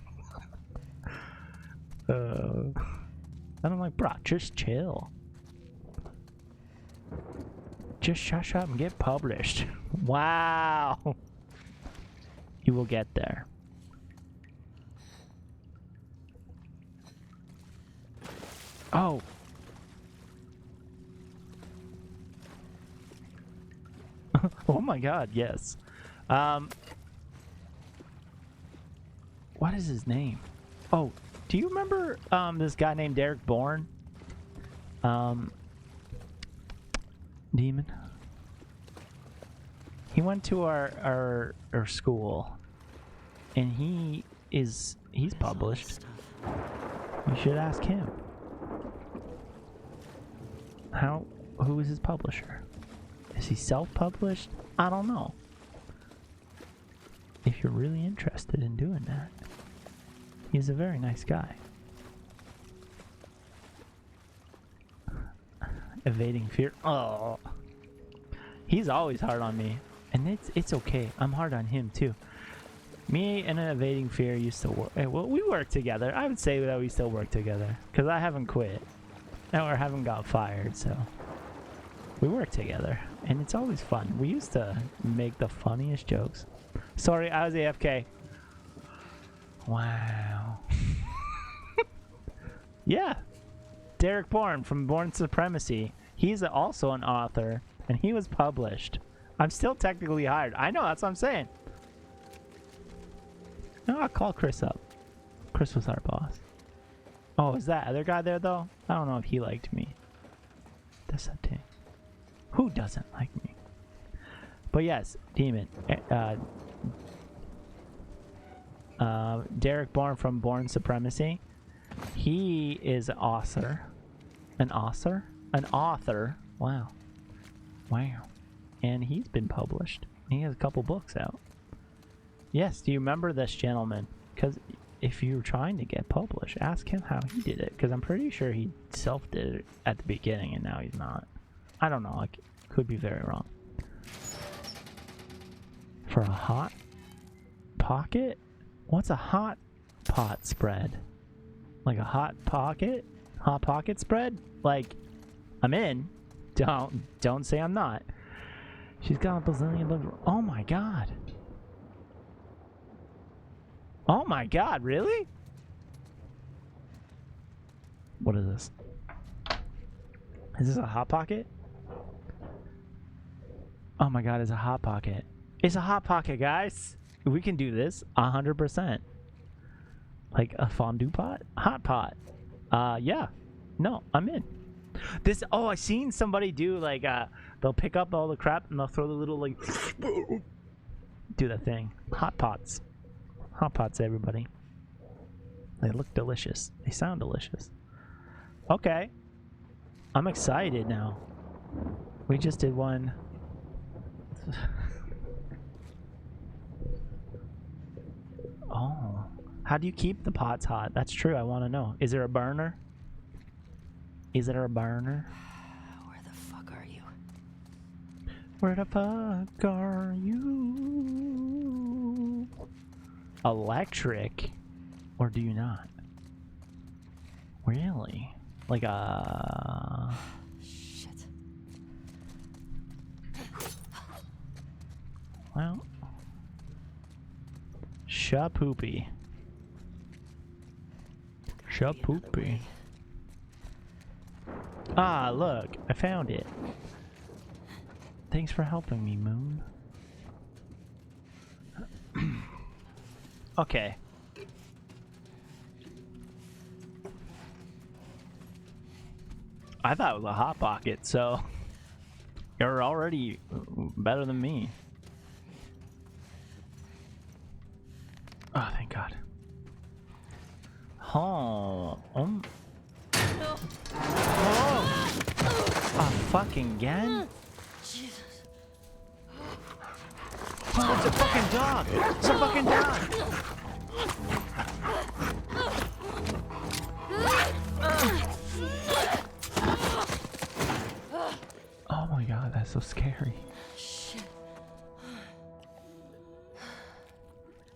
And I'm like, bro, just chill. Just shut up and get published. Wow. You will get there. Oh. Oh my god, yes. What is his name? Oh, do you remember this guy named Derek Bourne? Demon. He went to our school, and he's published. You should ask him. Who is his publisher? Is he self-published? I don't know. If you're really interested in doing that, he's a very nice guy. Evading fear. Oh, he's always hard on me, and it's okay. I'm hard on him too. Me and an Evading Fear used to work. Well, we work together. I would say that we still work together because I haven't quit, or haven't got fired. So we work together, and it's always fun. We used to make the funniest jokes. Sorry, I was AFK. Wow. Yeah. Derek Bourne from Born Supremacy. He's also an author, and he was published. I'm still technically hired. I know, that's what I'm saying. No, I'll call Chris up. Chris was our boss. Oh, is that other guy there, though? I don't know if he liked me. That's a thing. Who doesn't like me? But yes, Demon. Derek Bourne from Born Supremacy. He is an author. An author? An author. Wow. Wow. And he's been published. He has a couple books out. Yes, do you remember this gentleman? Because if you're trying to get published, ask him how he did it. Because I'm pretty sure he self-did it at the beginning and now he's not. I don't know. I could be very wrong. For a hot pocket? What's a hot pot spread? Like a hot pocket? Hot pocket spread? Like, I'm in. Don't say I'm not. She's got a bazillion bucks. Oh my god. Oh my god, really? What is this? Is this a hot pocket? Oh my god, it's a hot pocket. It's a hot pocket, guys. We can do this 100%. Like a fondue pot? Hot pot. Yeah. No, I'm in. This, oh, I seen somebody do like, they'll pick up all the crap and they'll throw the little like, do that thing. Hot pots. Hot pots, everybody. They look delicious. They sound delicious. Okay. I'm excited now. We just did one. Oh. How do you keep the pots hot? That's true. I want to know. Is there a burner? Is there a burner? Where the fuck are you? Where the fuck are you? Electric? Or do you not? Really? Like a... Shit. Well... Shapoopy. Shapoopy. Ah, look. I found it. Thanks for helping me, Moon. Okay. I thought it was a hot pocket, so you're already better than me. Oh, thank God. Oh, oh, fucking again? Jesus. Oh, it's a fucking dog. It's a fucking dog. Oh my God, that's so scary. Shit.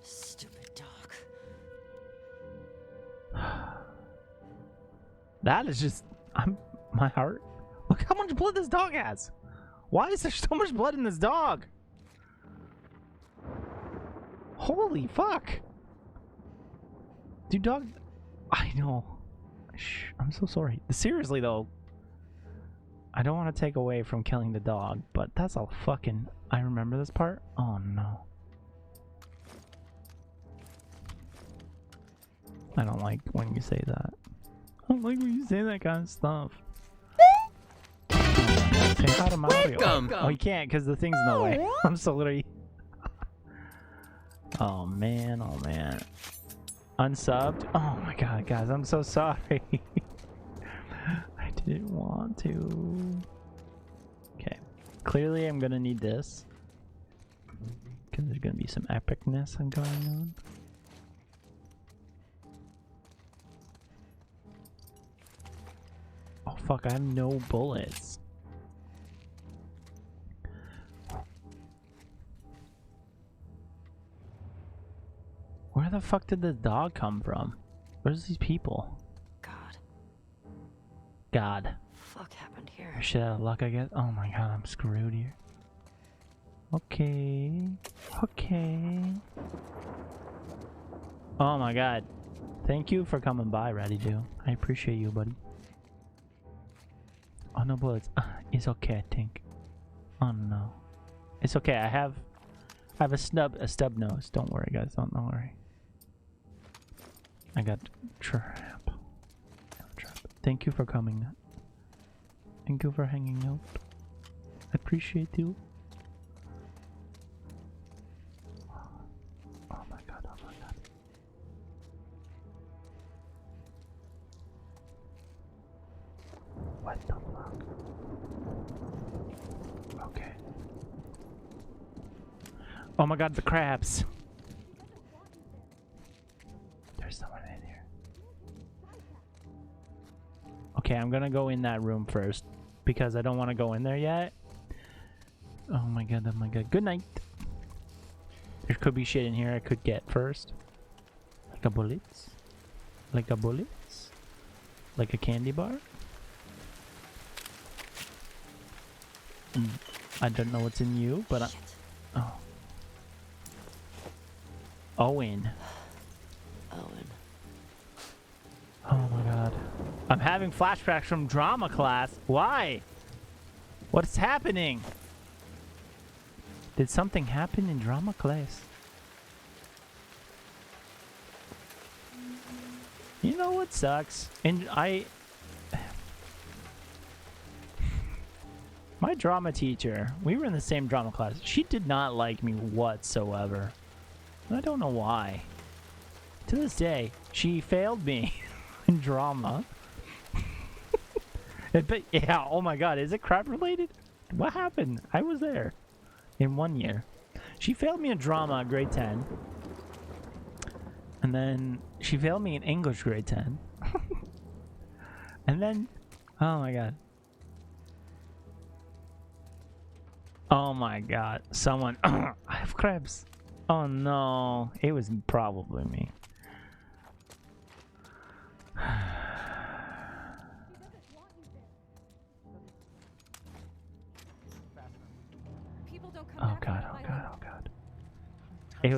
Stupid dog. That is just... my heart. Look how much blood this dog has. Why is there so much blood in this dog? Holy fuck. Dude, dog... I know. I'm so sorry. Seriously, though. I don't want to take away from killing the dog, but that's a fucking... I remember this part? Oh, no. I don't like when you say that. I don't like when you say that kind of stuff. Say hi to Mario. Oh, you can't because the thing's in the way. I'm so literally... Oh, man. Oh, man. Unsubbed? Oh, my God, guys. I'm so sorry. I didn't want to. Okay. Clearly, I'm going to need this. Because there's going to be some epicness going on. Oh, fuck. I have no bullets. Where the fuck did this dog come from? Where's these people? God. Fuck happened here? Shit out of luck, I guess. Oh my God, I'm screwed here. Okay. Okay. Oh my God. Thank you for coming by, Ratty-Doo. I appreciate you, buddy. Oh, no bullets. It's okay, I think. Oh no. It's okay, I have a stub nose. Don't worry, guys. Don't worry. I got trap. Thank you for coming. Thank you for hanging out. I appreciate you. Oh my God, oh my God. What the fuck? Okay. Oh my God, the crabs. There's someone in here. Okay, I'm gonna go in that room first because I don't want to go in there yet. Oh my God, oh my God. Good night. There could be shit in here I could get first. Like a bullets. Like a bullets. Like a candy bar. I don't know what's in you, but I... Oh. Owen. Oh my God. I'm having flashbacks from drama class. Why? What's happening? Did something happen in drama class? You know what sucks? And my drama teacher, we were in the same drama class. She did not like me whatsoever. And I don't know why. To this day, she failed me in drama. But yeah, oh my God, is it crap related? What happened? I was there in 1 year. She failed me in drama grade 10. And then she failed me in English grade 10. And then, oh my god. Oh my god. Someone, I have crabs. Oh no. It was probably me. Oh god, oh god, oh god. It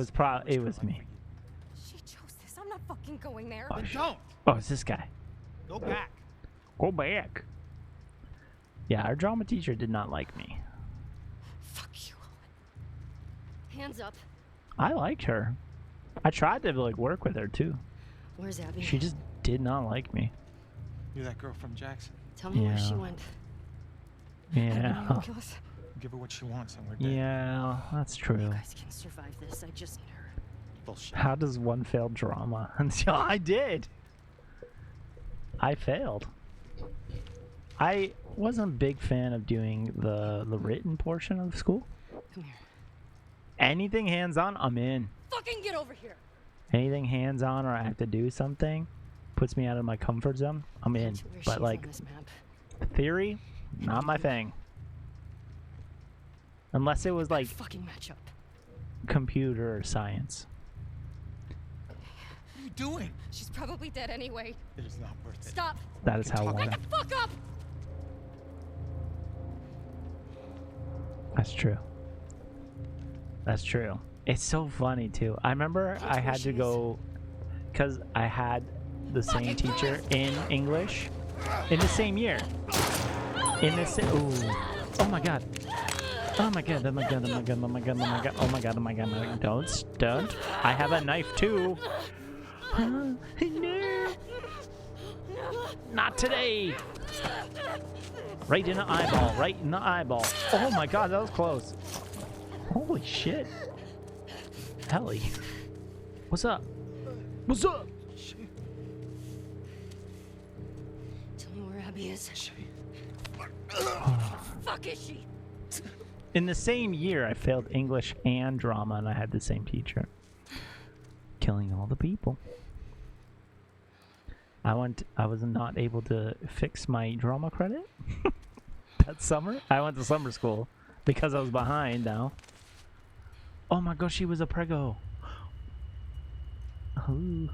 was me. She chose this. I'm not fucking going there. Oh, Then shit. don't. Oh, it's this guy. Go back. Go back. Yeah, our drama teacher did not like me. Fuck you. Hands up. I liked her. I tried to like work with her too. Where's Abby? She just did not like me. You're that girl from Jackson. Tell me where she Yeah. went. Yeah. Ridiculous. Give her what she wants and we're dead. Yeah, that's You true. guys can survive this. I just need her. Bullshit. How does one fail drama? Until I did. I failed. I wasn't a big fan of doing the written portion of school. Come here. Anything hands-on, I'm in. Fucking get over here. Anything hands-on or I have to do something puts me out of my comfort zone, I'm in. Where she's But on like this map. theory, not my thing. Unless it was like Fucking match up. computer or science. What are you doing? She's probably dead anyway. It is not worth it. Stop. That is how talk one. Wake the fuck up. That's true. That's true. It's so funny too. I remember I had to go because I had the same teacher in English in the same year. In the same. Ooh. Oh my god. Oh my god. Oh my god. Oh my god. Oh my god. Oh my god. Oh my god. Oh my god. Oh my god. Don't. I have a knife too. No. Not today. Right in the eyeball. Right in the eyeball. Oh my god. That was close. Holy shit. Ellie. What's up? What's up? Tell me where Abby is. Fuck is she? In the same year, I failed English and drama, and I had the same teacher. Killing all the people. I was not able to fix my drama credit that summer. I went to summer school because I was behind now. Oh my gosh, she was a prego. Oh.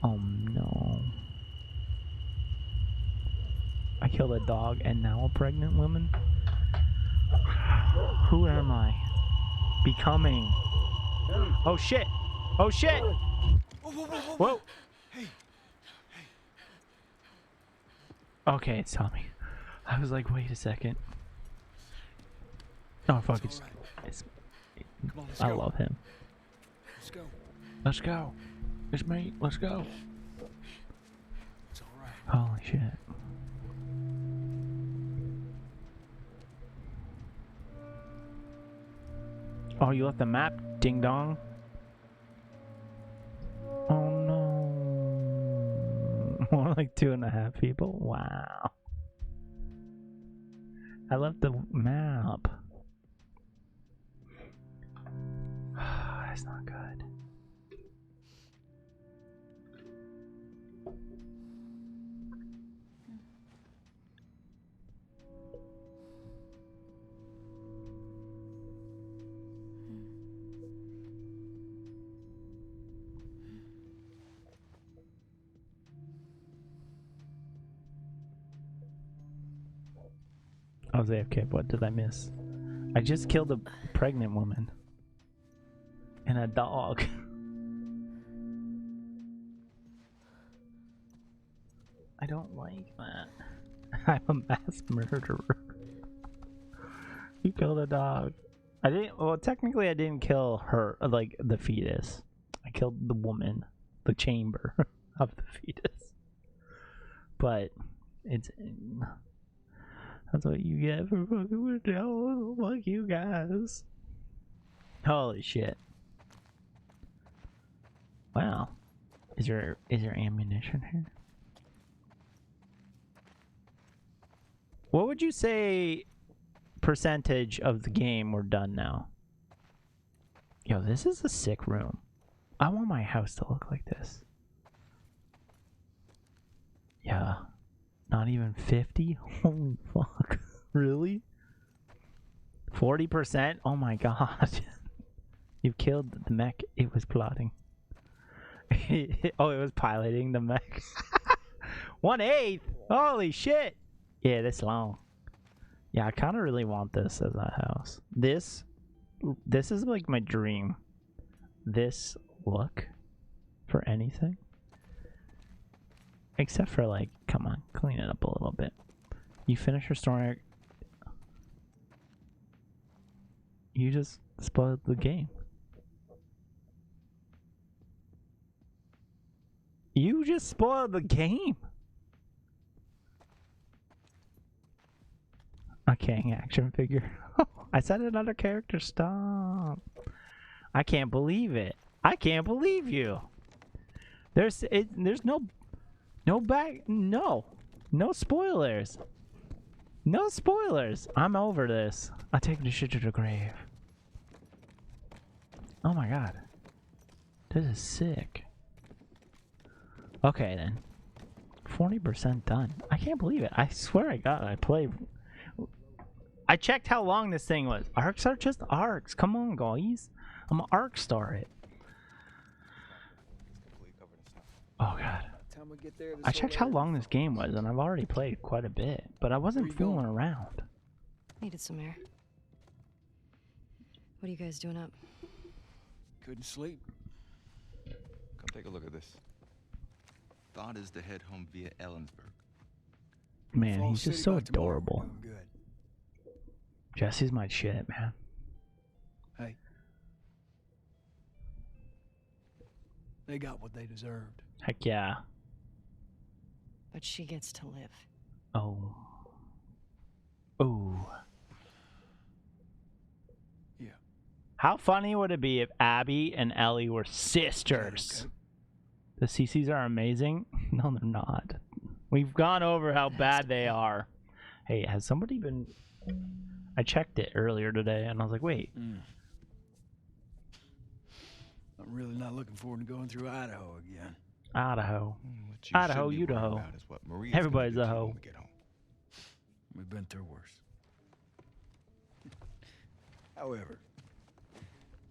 Oh no. I killed a dog and now a pregnant woman? Who am I becoming? Oh shit! Oh shit! Whoa! Hey. Okay, it's Tommy. I was like, wait a second. Oh fuck, it's Come on, let's I go. love him. Let's go. Let's go. It's me. Let's go. It's all right. Holy shit. Oh, you left the map, ding dong. Oh no. More like 2.5 people. Wow. I left the map. That's not good. I was AFK. What did I miss? I just killed a pregnant woman. And a dog. I don't like that. I'm a mass murderer. You killed a dog. I didn't. Well, technically, I didn't kill her, like the fetus. I killed the woman, the chamber of the fetus. But it's. That's what you get for fucking with Joe. Fuck you guys. Holy shit. Wow. Is there ammunition here? What would you say percentage of the game we're done now? Yo, this is a sick room. I want my house to look like this. Yeah. Not even 50? Holy fuck. Really? 40%? Oh my god. You killed the mech. It was plotting. Oh, it was piloting the mech. 1/8? Holy shit. Yeah, this long. Yeah, I kind of really want this as a house. This is like my dream. This look for anything. Except for like, come on, clean it up a little bit. You finish your story. You just spoiled the game. You just spoiled the game. A Kang action figure. I said another character. Stop. I can't believe it. I can't believe you. There's no spoilers. No spoilers. I'm over this. I take this shit to the grave. Oh my god. This is sick. Okay then. 40% done. I can't believe it. I swear I played. I checked how long this thing was. Arcs are just arcs. Come on, guys. I'm an arc star it. Oh god. I checked how long this game was, and I've already played quite a bit, but I wasn't fooling around. Needed some air. What are you guys doing up? Couldn't sleep. Come take a look at this. Vod is to head home via Ellensburg. Man, he's just so adorable. Jesse's my shit, man. Hey. They got what they deserved. Heck yeah. But she gets to live. Oh. Oh. Yeah. How funny would it be if Abby and Ellie were sisters? Okay. The CCs are amazing. No, they're not. We've gone over how bad they are. Hey, has somebody been... I checked it earlier today, and I was like, wait. I'm really not looking forward to going through Idaho again. Idaho. Idaho, Idaho. Everybody's a hoe. We've been through worse. However,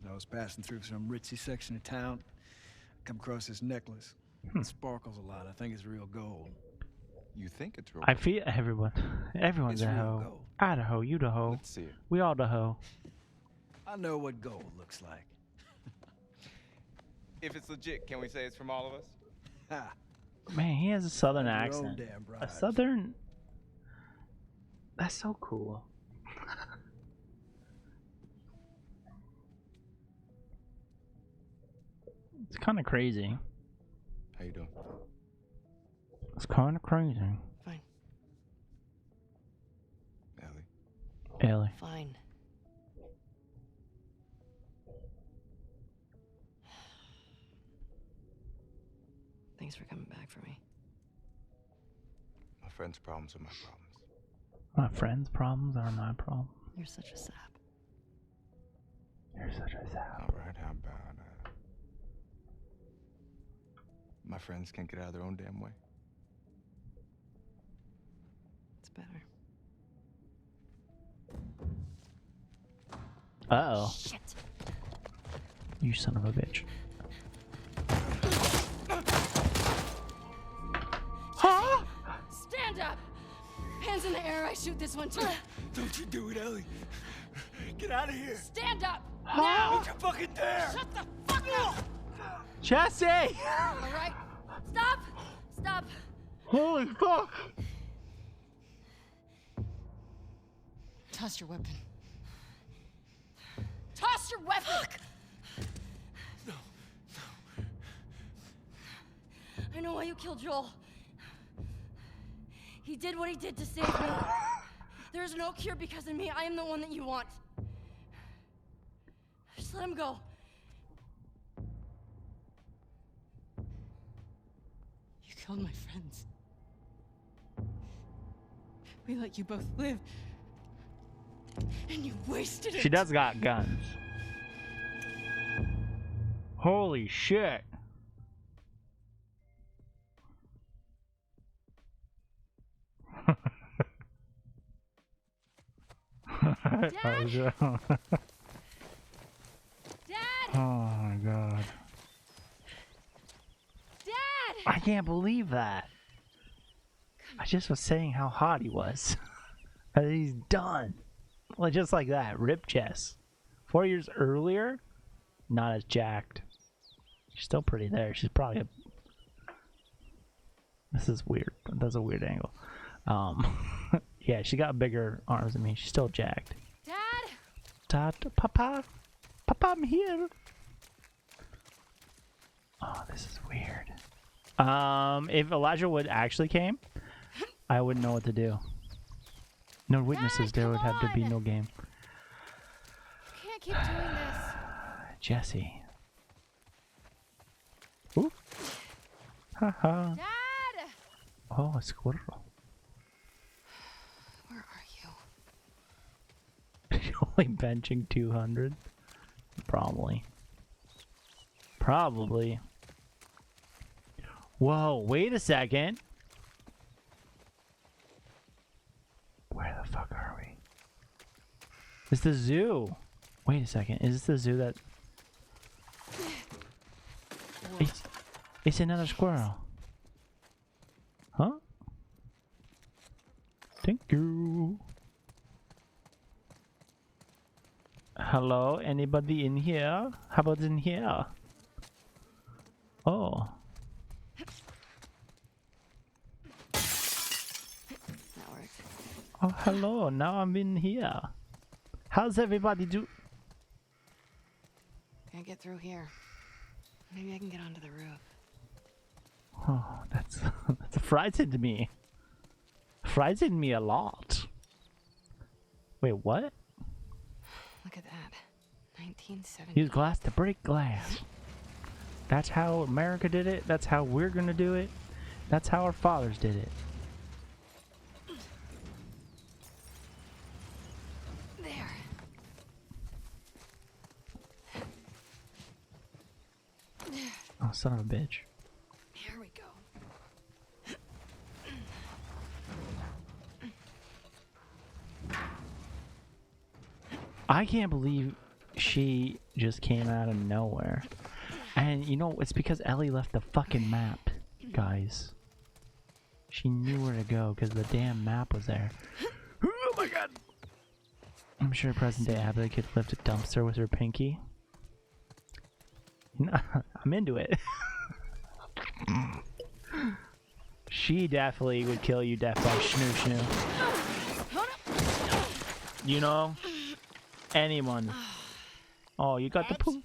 as I was passing through some ritzy section of town, I come across this necklace. It sparkles a lot. I think it's real gold. You think it's real? I feel everyone's a hoe. Gold. Idaho, you the hoe. Let's see it. We all the hoe. I know what gold looks like. If it's legit, can we say it's from all of us? Ha. Man, he has a southern Your own accent. damn bride. A southern... That's so cool. It's kind of crazy. How you doing? It's kind of crazy. Fine. Ellie. Fine. Thanks for coming back for me. My friend's problems are my problems. My friend's problems are my problems. You're such a sap. You're such a sap. Alright, how about my friends can't get out of their own damn way? It's better. Uh-oh. Shit. You son of a bitch. Huh? Stand up! Hands in the air, I shoot this one too. Don't you do it, Ellie. Get out of here. Stand up! Huh? Now! Don't you fucking dare! Shut the fuck up! Jesse! Alright. Stop! Stop! Holy fuck! Toss your weapon. Toss your weapon! Fuck. No. I know why you killed Joel. He did what he did to save me. There is no cure because of me. I am the one that you want. Just let him go. You killed my friends. We let you both live. And you wasted it. She does got guns. Holy shit. Dad? Oh my god. Dad! I can't believe that. I just was saying how hot he was. And he's done. Like just like that. Rip chest. 4 years earlier, not as jacked. She's still pretty there. She's probably a... This is weird. That's a weird angle. Yeah, she got bigger arms than me. She's still jacked. Dad! Papa? Papa, I'm here. Oh, this is weird. If Elijah Wood actually came, I wouldn't know what to do. No witnesses, there would have to be no game. Can't keep doing this. Jesse. Ooh. Haha. Dad! Oh, a squirrel. Where are you? You're only benching 200? Probably. Probably. Whoa, wait a second. Where the fuck are we? It's the zoo. Wait a second. Is this the zoo that... It's another squirrel. Huh? Thank you. Hello? Anybody in here? How about in here? Oh. That worked. Oh, hello. Now I'm in here. How's everybody do? Can't get through here. Maybe I can get onto the roof. Oh, that's frightened me. Frightened me a lot. Wait, what? Look at that. 1970. Use glass to break glass. That's how America did it. That's how we're gonna do it. That's how our fathers did it. There. Oh, son of a bitch. Here we go. I can't believe she just came out of nowhere. And you know, it's because Ellie left the fucking map, guys. She knew where to go because the damn map was there. Oh my god! I'm sure present day Abby could lift a dumpster with her pinky. I'm into it. She definitely would kill you death by snoo snoo. You know? Anyone. Oh, you got the poo.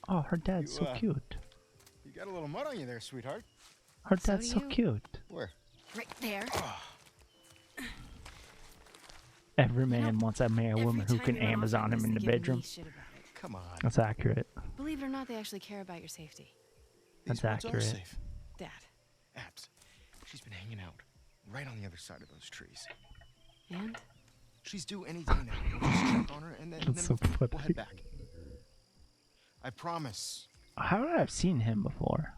Oh, her dad's so cute. You got a little mud on you there, sweetheart. Her dad's so cute. Where? Right there. Every man wants to marry a woman who can Amazon him in the bedroom. Come on. That's accurate. Believe it or not, they actually care about your safety. That's These woods are accurate. safe. Dad. Abs, she's been hanging out right on the other side of those trees. And? She's due any day now. We'll just check on her and then, That's so we'll funny. head back. I promise. How would I have seen him before?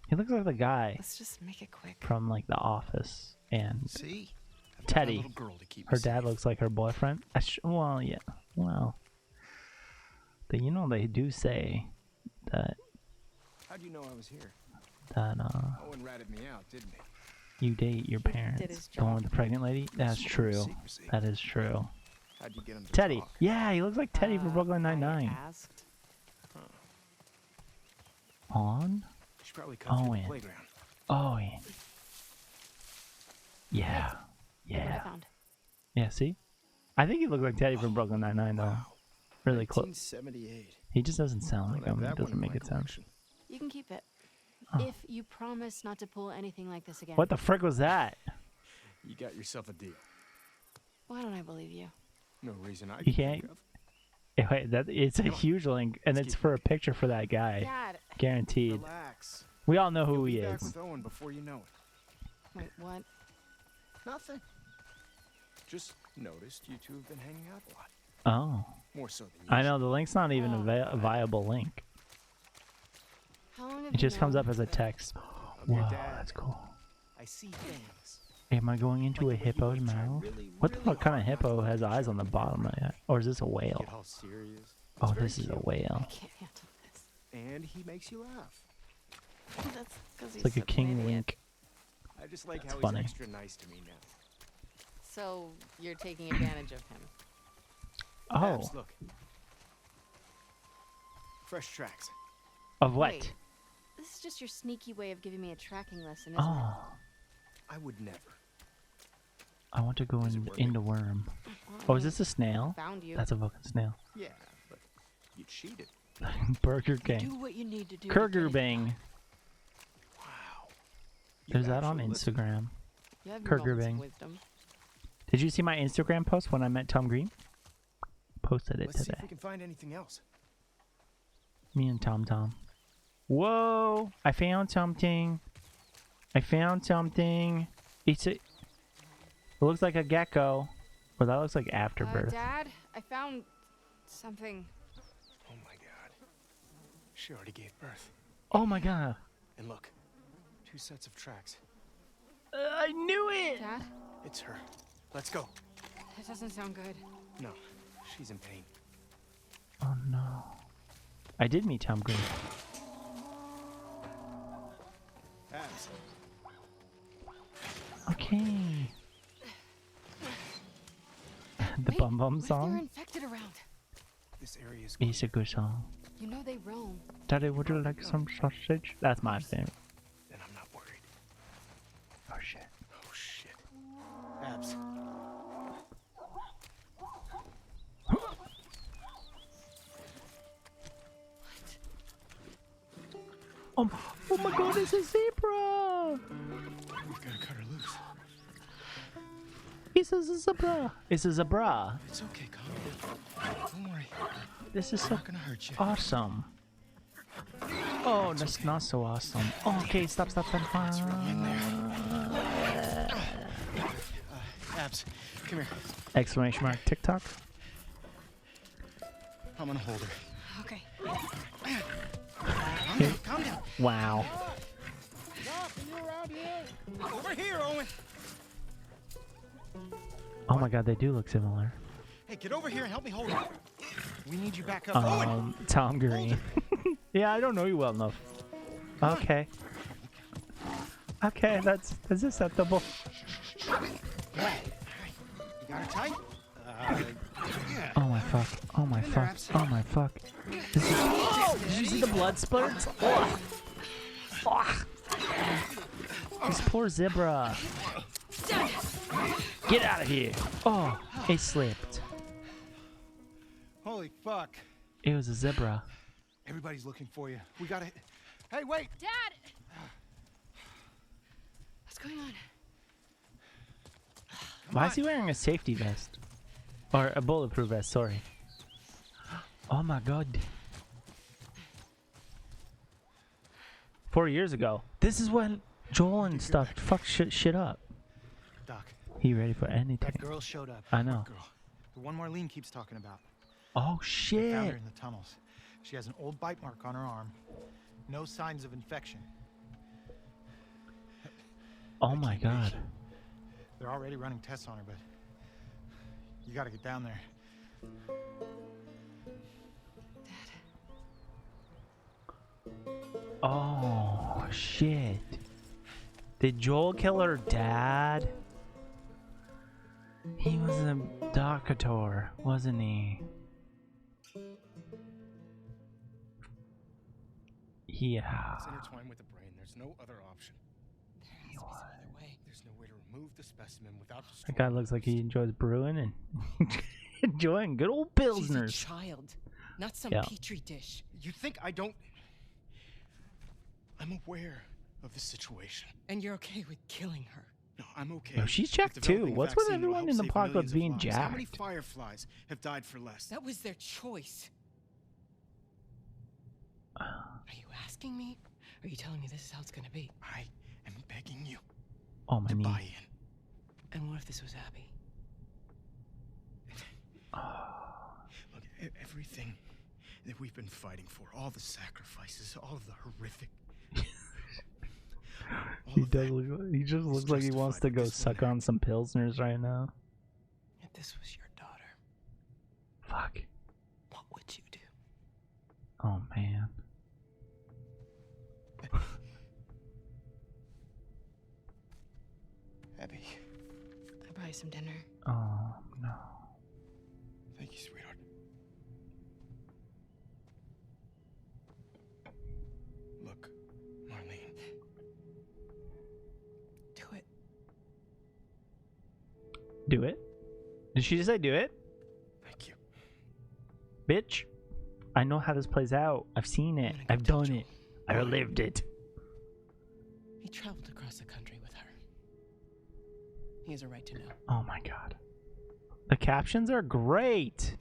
He looks like the guy Let's just make it quick. from like The Office and See? Teddy. little girl to keep Her me dad looks like her boyfriend. Well, yeah. Well, you know they do say that How'd you know I was here? Owen ratted me out, didn't he? you date your parents. The one with the pregnant lady. That's true. That is true. How'd you get him to Teddy. talk? Yeah, he looks like Teddy from Brooklyn Nine-Nine. Asked. On? She probably come through the Owen. playground. Owen. Yeah. Look what I Yeah. found. Yeah, see? I think he looks like Teddy from Brooklyn Nine-Nine, though. Really close. 1978. He just doesn't sound like Don't have him. It that one doesn't in make my it sound. collection. You can keep it. Oh. If you promise not to pull anything like this again. What the frick was that? You got yourself a deal. Why don't I believe you? No reason I You can can't. think of. Wait, it's a huge link, and it's for a picture for that guy. Dad. Guaranteed. Relax. We all know who You'll he be back is. with Owen before you know it. Wait, what? Nothing. Just noticed you two have been hanging out a lot. Oh. More so than I know, the link's not even a viable link. How long have It just comes known? up as a text. Your Whoa, dad. that's cool. I see things. Am I going into a hippo's mouth? What the fuck kind of hippo has eyes on the bottom of that? Or is this a whale? Get all serious. Oh, It's very this is a cute. whale. Can't handle this. And he makes you laugh. That's because It's like a king link. I just like That's how funny. he's extra nice to me now. So you're taking advantage of him. Oh. Babs, look. Fresh tracks. Of what? Wait, this is just your sneaky way of giving me a tracking lesson, isn't Oh. I would never. I want to go into worm. Oh, is this a snail? Found you. That's a fucking snail. Yeah, but you cheated. Burger it? King. Do what you need to do. Kurger Bang. Wow. There's that on Instagram. You have your Kurger moments of Bang. wisdom. Did you see my Instagram post when I met Tom Green? Posted it Let's see if today. we can find anything else. Me and Tom. Whoa! I found something. I found something. It's a. It looks like a gecko. Or that looks like afterbirth. Dad, I found something. Oh my god. She already gave birth. Oh my god. And look, 2 sets of tracks. I knew it! Dad, It's her. Let's go. that doesn't sound good. No, she's in pain. Oh no. I did meet Tom Green. Abs. Okay. The Wait, Bum Bum what if they're song? infected around? This area is It's a good song. You know they roam. Daddy, would you like some sausage? That's my favorite. Then I'm not worried. Oh shit. Oh shit. Abs. Oh my god, it's a zebra! We've got to cut her loose. It's a zebra. It's a zebra. It's okay, calm down. Don't worry. This is so Not gonna hurt you. awesome. Oh, that's not so awesome. Oh, okay, stop. It's really in there. Abs, come here. Exclamation mark TikTok. I'm gonna hold her. Okay. Calm down. Wow. Over here, Owen. Oh my god, they do look similar. Hey, get over here and help me hold her. We need you back up. Owen. Tom Green. Yeah, I don't know you well enough. Okay. Okay, that's acceptable. You got her tight? Yeah. Oh my fuck. Oh my fuck. Oh my fuck. This is. Did you see the blood spurts? Oh. Oh. This poor zebra. Get out of here. Oh, it slipped. Holy fuck. It was a zebra. Everybody's looking for you. We gotta. Hey, wait! Dad! What's going on? Why is he wearing a safety vest? Or a bulletproof vest, sorry. Oh my god. 4 years ago. This is when Joel and stuff fucked shit up. Doc. He ready for anything. That girl showed up. I know. What girl? The one Marlene keeps talking about. Oh They shit. found her in the tunnels. She has an old bite mark on her arm. No signs of infection. Oh my god. They're already running tests on her, but you gotta get down there. Oh shit. Did Joel kill her dad? He was a doctor, wasn't he? Yeah. It's intertwined with the brain. There's no other option. There has to be some other way. There's no way to remove the specimen without That destroying guy looks like he enjoys brewing and enjoying good old pilsners. She's a child, not some Yeah. petri dish. You think I don't? I'm aware of the situation. And you're okay with killing her. No, I'm okay. Yo, she's with jacked too. developing a What's with vaccine that'll everyone help in the save apocalypse millions of being lives? How many jacked? fireflies have died for less? That was their choice. Are you asking me? Are you telling me this is how it's gonna be? I am begging you Oh, my to knee. buy in. And what if this was Abby? Look, everything that we've been fighting for, all the sacrifices, all of the horrific. He does. He just looks like he wants to go suck on some pilsners right now. If this was your daughter, Fuck. what would you do? Oh man. Abby, I'll buy you some dinner. Oh no. thank you, sweetheart. Look, Marlene. Do it. Do it? Did she just say do it? Thank you. Bitch. I know how this plays out. I've seen it. I've done it. I lived it. He traveled across the country with her. He has a right to know. Oh my god. The captions are great.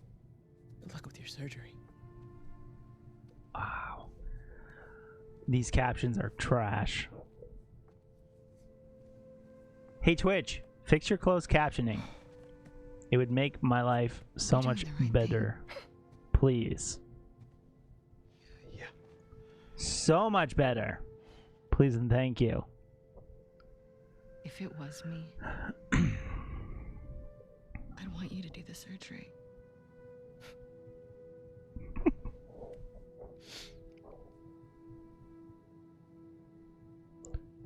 Good luck with your surgery. Wow. These captions are trash. Hey Twitch, fix your closed captioning. It would make my life so much better. Please. Yeah. So much better. Please and thank you. If it was me, I'd want you to do the surgery.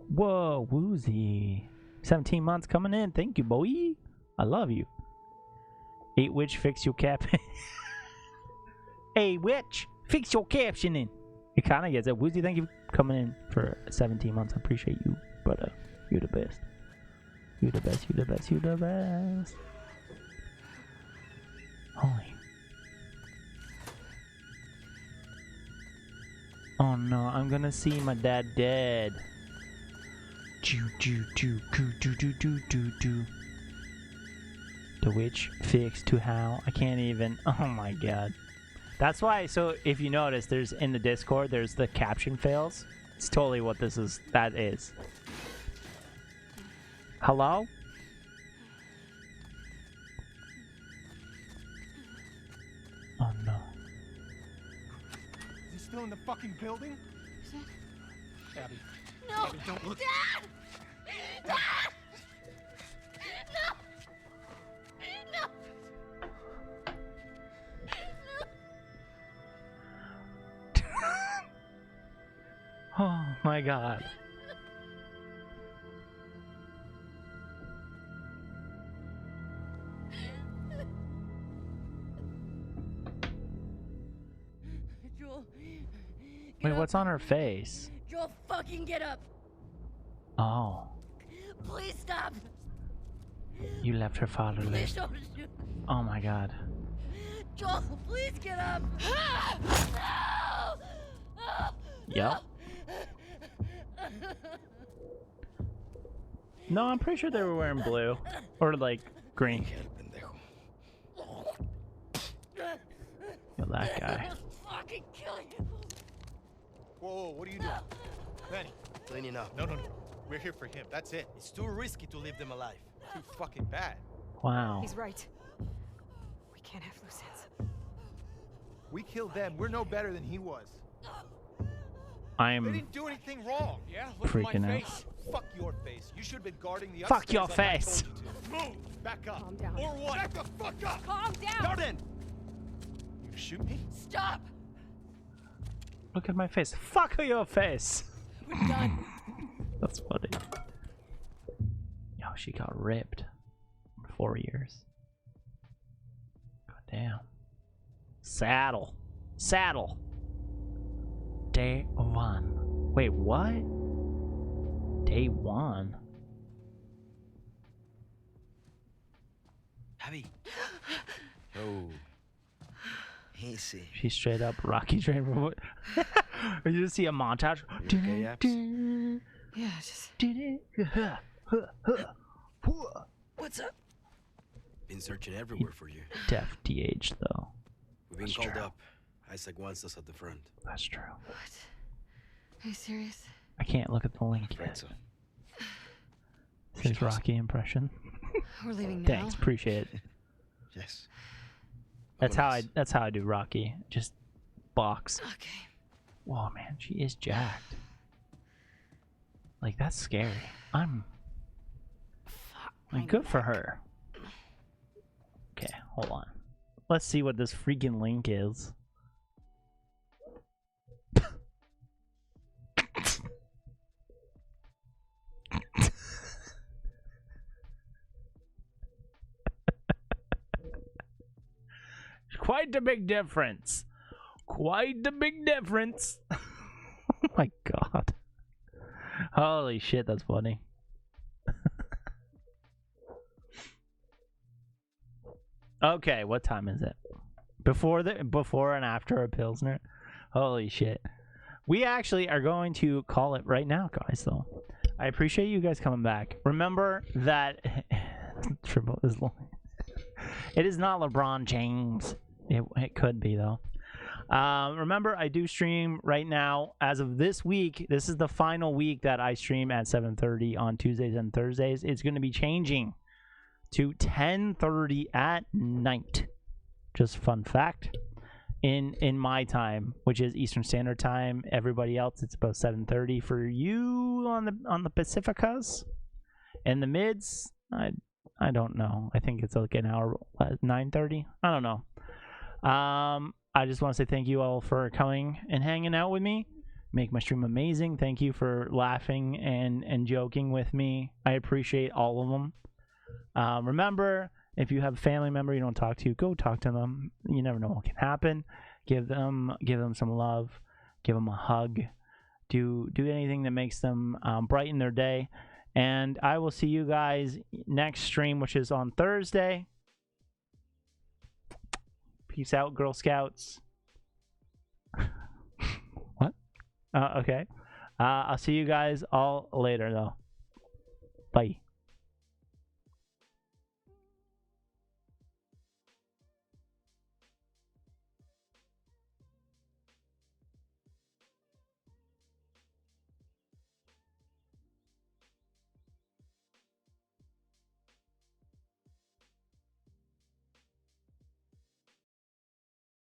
Whoa, Woozy. 17 months coming in. Thank you, boy. I love you. 8 witch, fix your cap. Hey, witch, fix your captioning. It kind of gets it. Woozy, thank you for coming in for 17 months. I appreciate you, brother. You're the best. You're the best. You're the best. You're the best. Holy. Oh no, I'm gonna see my dad dead. Choo choo choo choo choo choo choo choo choo. The witch fixed to how? I can't even. Oh my god. That's why. So if you notice, there's in the Discord, there's the caption fails. It's totally what this is. That is. Hello? Oh no. Is he still in the fucking building? Abby. No! Abby, don't look. Dad! Dad! No! No! Oh my god. Joel. Wait, what's on her face? Joel, fucking get up! Oh. Please stop! You left her fatherless. Please don't shoot. Oh my god. Joel, please get up! Yep. No, I'm pretty sure they were wearing blue. Or like green. Yo, that guy. Fucking kill you! Whoa, what are you doing? Manny. Cleaning up. No. We're here for him. That's it. It's too risky to leave them alive. Too fucking bad. Wow. He's right. We can't have loose ends. We killed them. We're no better than he was. I They am didn't do anything wrong. Yeah, look freaking at my out. face. Fuck your face. You should have been guarding the Fuck your upstairs like I face. told you to. Move. Back up. Calm down. Or what? Back the fuck up. Calm down! Now then. You gonna shoot me? Stop! Look at my face. Fuck your face. We're done. That's funny. Yo, she got ripped. 4 years. God damn. Saddle. Saddle. Day 1. Wait, what? Day 1? Abby. Oh. Easy. She straight up Rocky Train. Or you just see a montage. Okay, Abs? Yeah, just... What's up? Been searching everywhere for you. Def DH though. We've been That's called true. up. Isaac wants us at the front. That's true. What? Are you serious? I can't look at the link yet. So. His Rocky impression. We're leaving now. Thanks, appreciate it. Yes. That's how I do Rocky. Just box. Okay. Whoa, man, she is jacked. Like, that's scary. I'm good for her. Okay, hold on. Let's see what this freaking link is. Quite a big difference. Quite a big difference. Oh my god. Holy shit, that's funny. Okay, what time is it? Before and after a Pilsner? Holy shit. We actually are going to call it right now, guys, though. I appreciate you guys coming back. Remember that triple is long. It is not LeBron James. It could be, though. Remember, I do stream right now. As of this week, this is the final week that I stream at 7:30 on Tuesdays and Thursdays. It's going to be changing to 10:30 at night. Just fun fact. In my time, which is Eastern Standard Time. Everybody else, it's about 7:30 for you on the Pacificas. And the mids, I don't know. I think it's like an hour, 9:30. I don't know. I just want to say thank you all for coming and hanging out with me. Make my stream amazing. Thank you for laughing and joking with me. I appreciate all of them. Remember, if you have a family member you don't talk to, go talk to them. You never know what can happen. Give them some love. Give them a hug. Do anything that makes them brighten their day. And I will see you guys next stream, which is on Thursday. Peace out, Girl Scouts. What? Okay. I'll see you guys all later, though. Bye.